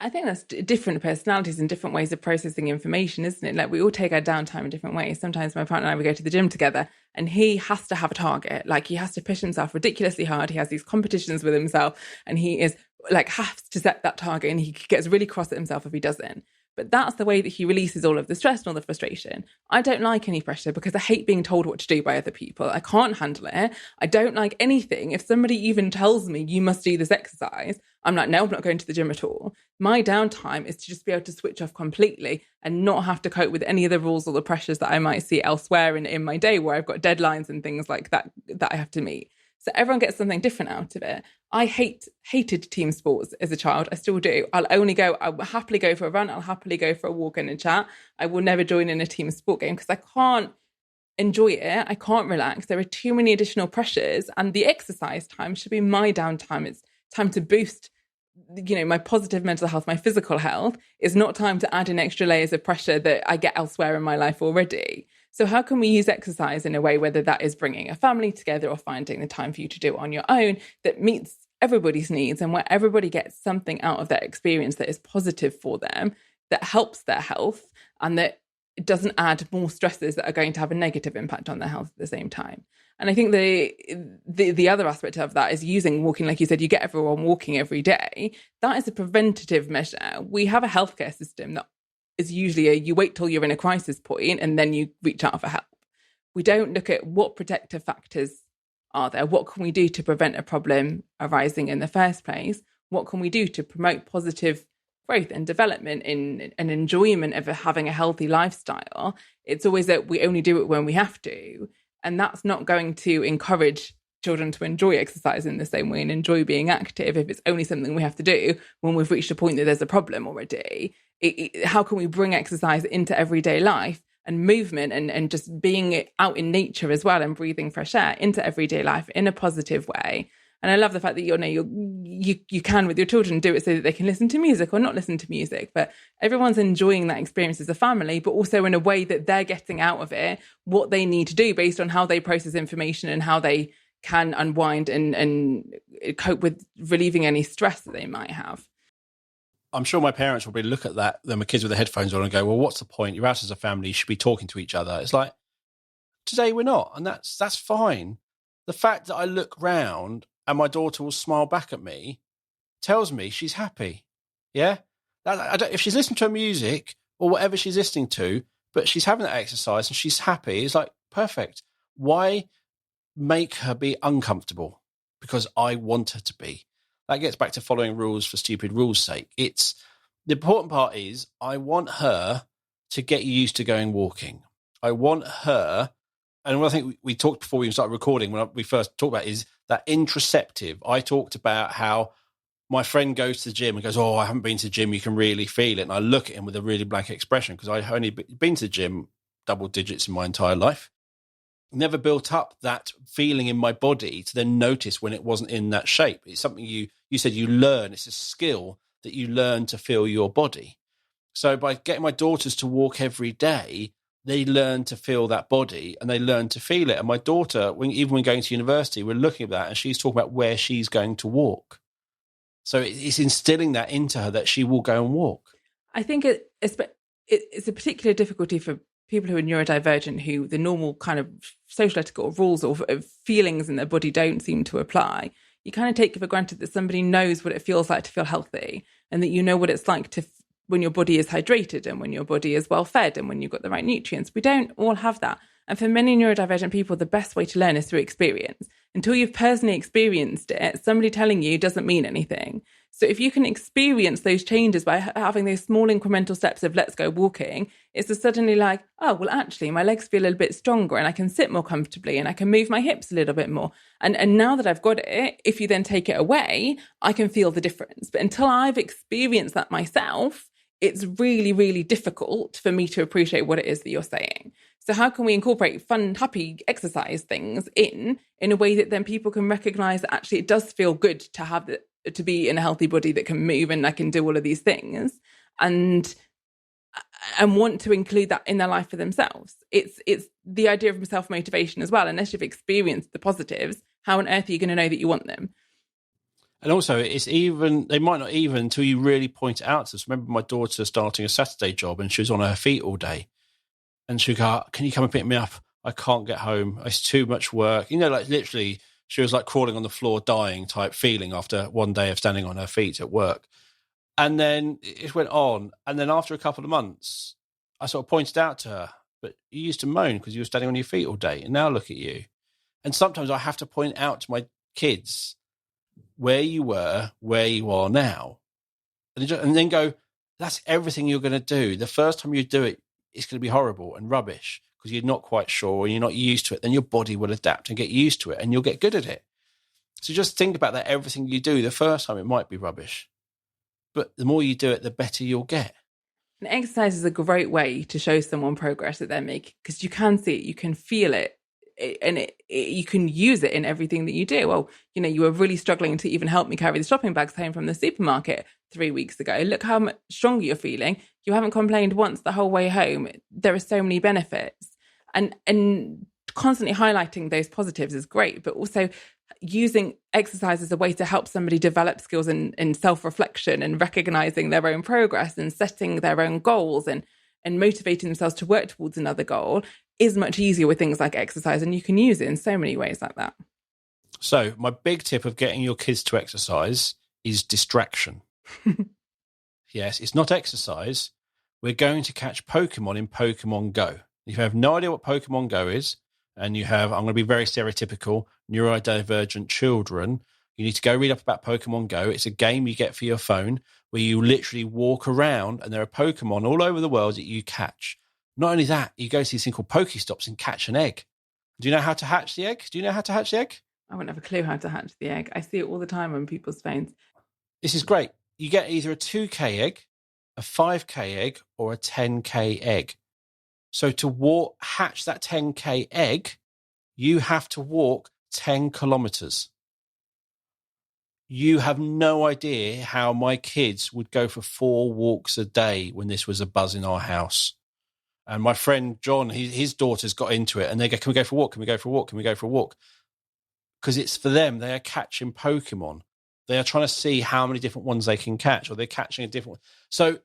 [SPEAKER 2] I think that's different personalities and different ways of processing information, isn't it? Like, we all take our downtime in different ways. Sometimes my partner and I, we go to the gym together, and he has to have a target. Like, he has to push himself ridiculously hard. He has these competitions with himself, and he is like, has to set that target, and he gets really cross at himself if he doesn't. But that's the way that he releases all of the stress and all the frustration. I don't like any pressure because I hate being told what to do by other people. I can't handle it. I don't like anything. If somebody even tells me you must do this exercise, I'm like, no, I'm not going to the gym at all. My downtime is to just be able to switch off completely and not have to cope with any of the rules or the pressures that I might see elsewhere in my day, where I've got deadlines and things like that I have to meet. So everyone gets something different out of it. I hated team sports as a child. I still do. I'll happily go for a run. I'll happily go for a walk and a chat. I will never join in a team sport game because I can't enjoy it. I can't relax. There are too many additional pressures, and the exercise time should be my downtime. It's time to boost, my positive mental health, my physical health. It's not time to add in extra layers of pressure that I get elsewhere in my life already. So how can we use exercise in a way, whether that is bringing a family together or finding the time for you to do it on your own, that meets everybody's needs and where everybody gets something out of that experience that is positive for them, that helps their health, and that it doesn't add more stresses that are going to have a negative impact on their health at the same time. And I think the other aspect of that is using walking, like you said, you get everyone walking every day. That is a preventative measure. We have a healthcare system that is usually you wait till you're in a crisis point and then you reach out for help. We don't look at what protective factors are there? What can we do to prevent a problem arising in the first place? What can we do to promote positive growth and development in an enjoyment of having a healthy lifestyle? It's always that we only do it when we have to. And that's not going to encourage children to enjoy exercise in the same way and enjoy being active if it's only something we have to do when we've reached a point that there's a problem already. How can we bring exercise into everyday life and movement and just being out in nature as well and breathing fresh air into everyday life in a positive way? And I love the fact that you can with your children do it so that they can listen to music or not listen to music, but everyone's enjoying that experience as a family, but also in a way that they're getting out of it what they need to do based on how they process information and how they can unwind and cope with relieving any stress that they might have.
[SPEAKER 1] I'm sure my parents will probably look at that, then my kids with the headphones on and go, well, what's the point? You're out as a family, you should be talking to each other. It's like, today we're not, and that's fine. The fact that I look round and my daughter will smile back at me tells me she's happy. Yeah? If she's listening to her music or whatever she's listening to, but she's having that exercise and she's happy, it's like, perfect. Why make her be uncomfortable? Because I want her to be. That gets back to following rules for stupid rules' sake. It's the important part is I want her to get used to going walking. I want her, and what I think we talked before we started recording, when we first talked about is that interoceptive. I talked about how my friend goes to the gym and goes, oh, I haven't been to the gym, you can really feel it. And I look at him with a really blank expression because I've only been to the gym double digits in my entire life. Never built up that feeling in my body to then notice when it wasn't in that shape. It's something you said you learn. It's a skill that you learn to feel your body. So by getting my daughters to walk every day, they learn to feel that body and they learn to feel it. And my daughter, even when going to university, we're looking at that and she's talking about where she's going to walk. So it's instilling that into her that she will go and walk.
[SPEAKER 2] I think it's a particular difficulty for people who are neurodivergent, who the normal kind of social ethical rules or feelings in their body don't seem to apply. You kind of take it for granted that somebody knows what it feels like to feel healthy and that you know what it's like to when your body is hydrated and when your body is well fed and when you've got the right nutrients. We don't all have that. And for many neurodivergent people, the best way to learn is through experience. Until you've personally experienced it, somebody telling you doesn't mean anything. So if you can experience those changes by having those small incremental steps of let's go walking, it's just suddenly like, oh, well, actually, my legs feel a little bit stronger and I can sit more comfortably and I can move my hips a little bit more. And now that I've got it, if you then take it away, I can feel the difference. But until I've experienced that myself, it's really, really difficult for me to appreciate what it is that you're saying. So how can we incorporate fun, happy exercise things in a way that then people can recognize that actually it does feel good to have to be in a healthy body that can move and I can do all of these things and want to include that in their life for themselves. It's the idea of self-motivation as well. Unless you've experienced the positives, how on earth are you going to know that you want them?
[SPEAKER 1] And also, they might not even until you really point it out to us. Remember my daughter starting a Saturday job and she was on her feet all day. And she'd go, can you come and pick me up? I can't get home. It's too much work. Like literally, she was like crawling on the floor, dying type feeling after one day of standing on her feet at work. And then it went on. And then after a couple of months, I sort of pointed out to her, but you used to moan because you were standing on your feet all day. And now look at you. And sometimes I have to point out to my kids where you were, where you are now. And then go, that's everything you're going to do. The first time you do it, it's going to be horrible and rubbish because you're not quite sure and you're not used to it. Then your body will adapt and get used to it and you'll get good at it. So just think about that. Everything you do, the first time it might be rubbish, but the more you do it, the better you'll get.
[SPEAKER 2] And exercise is a great way to show someone progress that they're making because you can see it, you can feel it, and you can use it in everything that you do. Well, you were really struggling to even help me carry the shopping bags home from the supermarket 3 weeks ago. Look how much stronger you're feeling. You haven't complained once the whole way home. There are so many benefits. And constantly highlighting those positives is great, but also using exercise as a way to help somebody develop skills in self-reflection and recognizing their own progress and setting their own goals and motivating themselves to work towards another goal is much easier with things like exercise, and you can use it in so many ways like that.
[SPEAKER 1] So my big tip of getting your kids to exercise is distraction. Yes, it's not exercise. We're going to catch Pokemon in Pokemon Go. If you have no idea what Pokemon Go is, and you have, I'm going to be very stereotypical, neurodivergent children, you need to go read up about Pokemon Go. It's a game you get for your phone where you literally walk around and there are Pokemon all over the world that you catch. Not only that, you go to these thing called Pokestops and catch an egg. Do you know how to hatch the egg? Do you know how to hatch the egg?
[SPEAKER 2] I wouldn't have a clue how to hatch the egg. I see it all the time on people's phones.
[SPEAKER 1] This is great. You get either a 2K egg, a 5K egg, or a 10K egg. So to hatch that 10K egg, you have to walk 10 kilometers. You have no idea how my kids would go for 4 walks a day when this was a buzz in our house. And my friend John, his daughters got into it and they go, can we go for a walk? Can we go for a walk? Can we go for a walk? Because it's for them. They are catching Pokemon. They are trying to see how many different ones they can catch, or they're catching a different one. So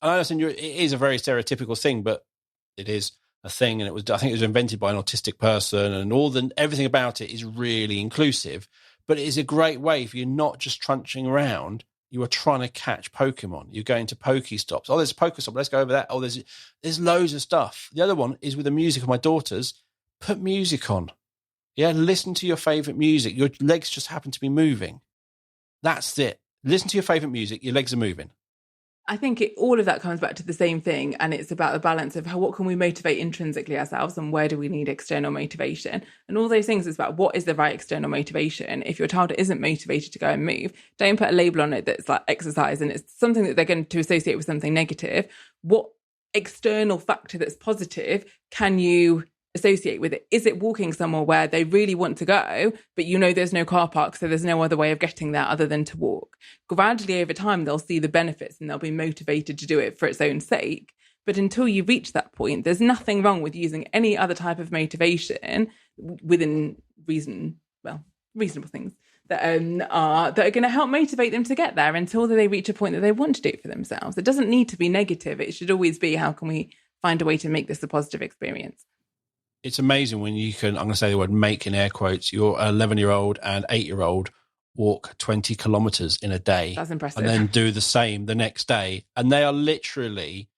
[SPEAKER 1] I understand it is a very stereotypical thing, but it is a thing. And I think it was invented by an autistic person, and everything about it is really inclusive. But it is a great way if you're not just trunching around, you are trying to catch Pokemon. You're going to Pokestops. Oh, there's a Pokestop. Let's go over that. Oh, there's loads of stuff. The other one is with the music of my daughters. Put music on. Yeah, listen to your favorite music. Your legs just happen to be moving. That's it. Listen to your favorite music. Your legs are moving.
[SPEAKER 2] I think all of that comes back to the same thing, and it's about the balance of what can we motivate intrinsically ourselves and where do we need external motivation. And all those things is about what is the right external motivation. If your child isn't motivated to go and move, don't put a label on it that's like exercise and it's something that they're going to associate with something negative. What external factor that's positive can you associate with it? Is it walking somewhere where they really want to go, but there's no car park, so there's no other way of getting there other than to walk? Gradually over time, they'll see the benefits and they'll be motivated to do it for its own sake. But until you reach that point, there's nothing wrong with using any other type of motivation within reasonable things that are going to help motivate them to get there until they reach a point that they want to do it for themselves. It doesn't need to be negative. It should always be, how can we find a way to make this a positive experience?
[SPEAKER 1] It's amazing when you can, I'm going to say the word make in air quotes, your 11-year-old and 8-year-old walk 20 kilometers in a day.
[SPEAKER 2] That's impressive.
[SPEAKER 1] And then do the same the next day. And they are literally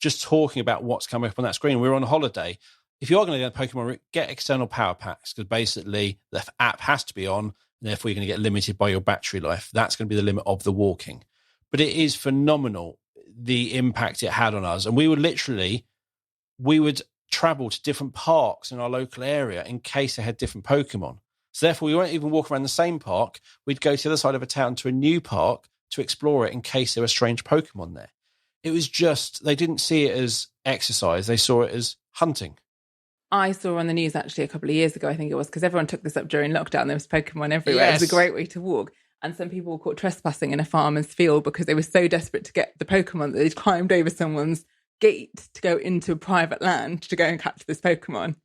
[SPEAKER 1] just talking about what's coming up on that screen. We're on holiday. If you're going to get a Pokemon route, get external power packs, because basically the app has to be on, and therefore you're going to get limited by your battery life. That's going to be the limit of the walking. But it is phenomenal, the impact it had on us. And we would travel to different parks in our local area in case they had different Pokemon. So therefore, we won't even walk around the same park. We'd go to the other side of a town to a new park to explore it in case there were strange Pokemon there. It was just, they didn't see it as exercise. They saw it as hunting.
[SPEAKER 2] I saw on the news actually a couple of years ago, I think it was, because everyone took this up during lockdown. There was Pokemon everywhere.
[SPEAKER 1] Yes.
[SPEAKER 2] It was a great way to walk. And some people were caught trespassing in a farmer's field because they were so desperate to get the Pokemon that they'd climbed over someone's gate to go into private land to go and catch this Pokemon.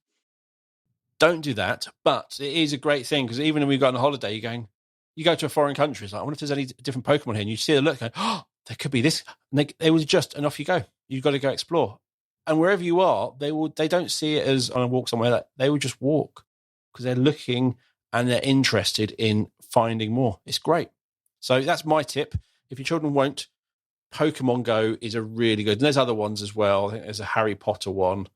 [SPEAKER 1] Don't do that, but it is a great thing, because even when we go on a holiday, you go to a foreign country, it's like, I wonder if there's any different Pokemon here, and you see the look, oh, there could be this, and they was just, and off you go. You've got to go explore, and wherever you are, they don't see it as on a walk somewhere. That they will just walk because they're looking and they're interested in finding more. It's great. So that's my tip. If your children won't, Pokemon Go is a really good, and there's other ones as well. I think there's a Harry Potter one.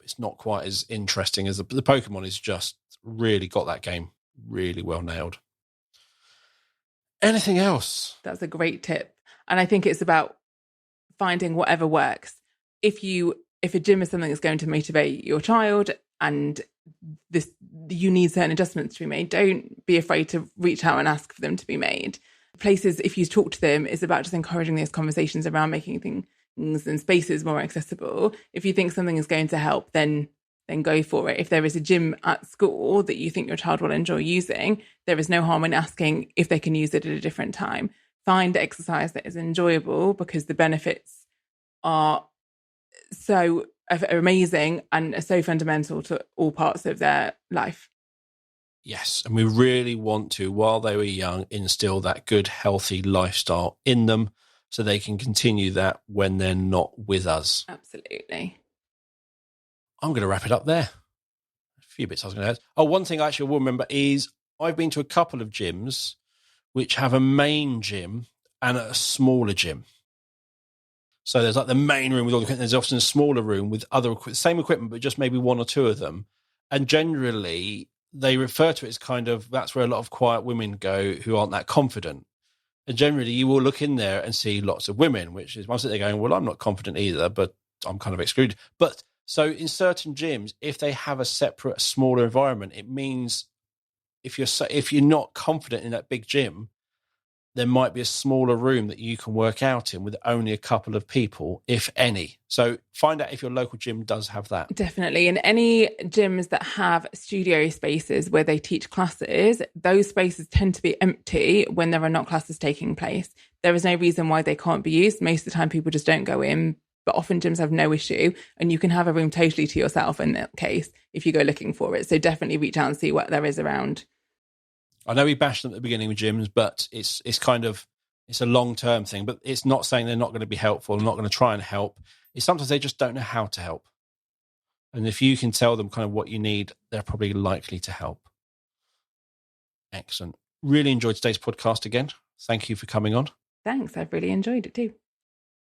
[SPEAKER 1] It's not quite as interesting as the Pokemon is just really got that game really well nailed. Anything else?
[SPEAKER 2] That's a great tip. And I think it's about finding whatever works. If a gym is something that's going to motivate your child and you need certain adjustments to be made, don't be afraid to reach out and ask for them to be made. Places, if you talk to them, is about just encouraging these conversations around making things and spaces more accessible. If you think something is going to help, then go for it. If there is a gym at school that you think your child will enjoy using, there is no harm in asking if they can use it at a different time. Find exercise that is enjoyable, because the benefits are so amazing and are so fundamental to all parts of their life.
[SPEAKER 1] Yes, and we really want to, while they were young, instill that good, healthy lifestyle in them so they can continue that when they're not with us.
[SPEAKER 2] Absolutely.
[SPEAKER 1] I'm going to wrap it up there. A few bits I was going to add. Oh, one thing I actually will remember is I've been to a couple of gyms which have a main gym and a smaller gym. So there's like the main room with all the equipment. There's often a smaller room with same equipment, but just maybe one or two of them. And generally, they refer to it as kind of, that's where a lot of quiet women go who aren't that confident. And generally, you will look in there and see lots of women, which is, once they're going, well, I'm not confident either, but I'm kind of excluded. But so in certain gyms, if they have a separate, smaller environment, it means if you're not confident in that big gym, there might be a smaller room that you can work out in with only a couple of people, if any. So find out if your local gym does have that.
[SPEAKER 2] Definitely. And any gyms that have studio spaces where they teach classes, those spaces tend to be empty when there are not classes taking place. There is no reason why they can't be used. Most of the time people just don't go in, but often gyms have no issue and you can have a room totally to yourself in that case if you go looking for it. So definitely reach out and see what there is around.
[SPEAKER 1] I know we bashed them at the beginning with gyms, but it's a long-term thing. But it's not saying they're not going to be helpful, not going to try and help. It's sometimes they just don't know how to help. And if you can tell them kind of what you need, they're probably likely to help. Excellent. Really enjoyed today's podcast again. Thank you for coming on.
[SPEAKER 2] Thanks. I've really enjoyed it too.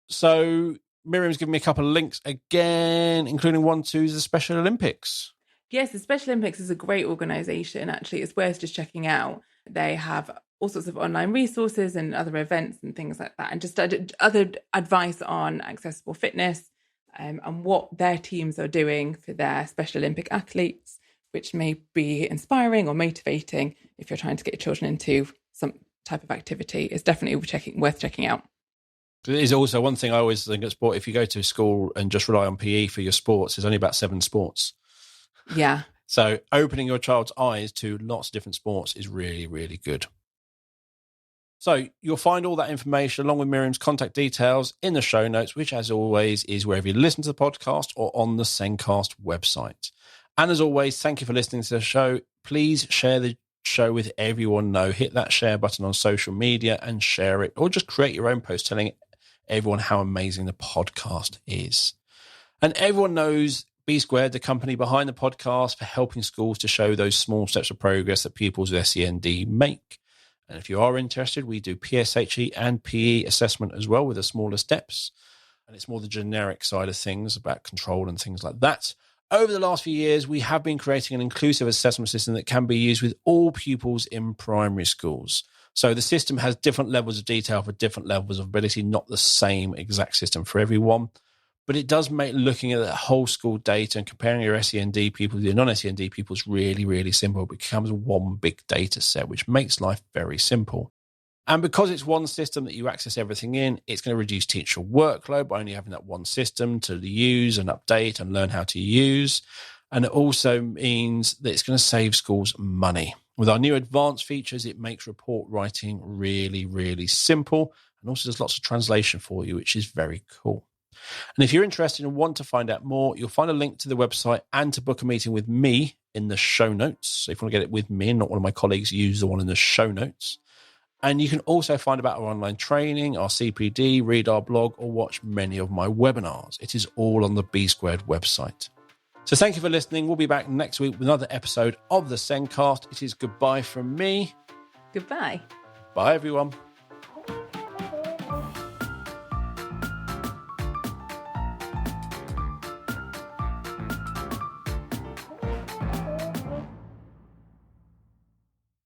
[SPEAKER 1] So Miriam's given me a couple of links again, including one to the Special Olympics.
[SPEAKER 2] Yes, the Special Olympics is a great organisation, actually. It's worth just checking out. They have all sorts of online resources and other events and things like that, and just other advice on accessible fitness and what their teams are doing for their Special Olympic athletes, which may be inspiring or motivating if you're trying to get your children into some type of activity. It's definitely worth checking out.
[SPEAKER 1] It is also one thing I always think at sport, if you go to school and just rely on PE for your sports, there's only about 7 sports.
[SPEAKER 2] Yeah.
[SPEAKER 1] So opening your child's eyes to lots of different sports is really, really good. So you'll find all that information along with Miriam's contact details in the show notes, which as always is wherever you listen to the podcast or on the Sendcast website. And as always, thank you for listening to the show. Please share the show with everyone you know. Hit that share button on social media and share it, or just create your own post telling everyone how amazing the podcast is. And everyone knows B Squared, the company behind the podcast, for helping schools to show those small steps of progress that pupils with SEND make. And if you are interested, we do PSHE and PE assessment as well with the smaller steps. And it's more the generic side of things about control and things like that. Over the last few years, we have been creating an inclusive assessment system that can be used with all pupils in primary schools. So the system has different levels of detail for different levels of ability, not the same exact system for everyone. But it does make looking at the whole school data and comparing your SEND people with your non-SEND pupils really, really simple. It becomes one big data set, which makes life very simple. And because it's one system that you access everything in, it's going to reduce teacher workload by only having that one system to use and update and learn how to use. And it also means that it's going to save schools money. With our new advanced features, it makes report writing really, really simple. And also there's lots of translation for you, which is very cool. And if you're interested and want to find out more, you'll find a link to the website and to book a meeting with me in the show notes. So if you want to get it with me and not one of my colleagues, use the one in the show notes. And you can also find about our online training, our CPD, read our blog, or watch many of my webinars. It is all on the B Squared website. So thank you for listening. We'll be back next week with another episode of the Sendcast. It is goodbye from me.
[SPEAKER 2] Goodbye.
[SPEAKER 1] Bye, everyone.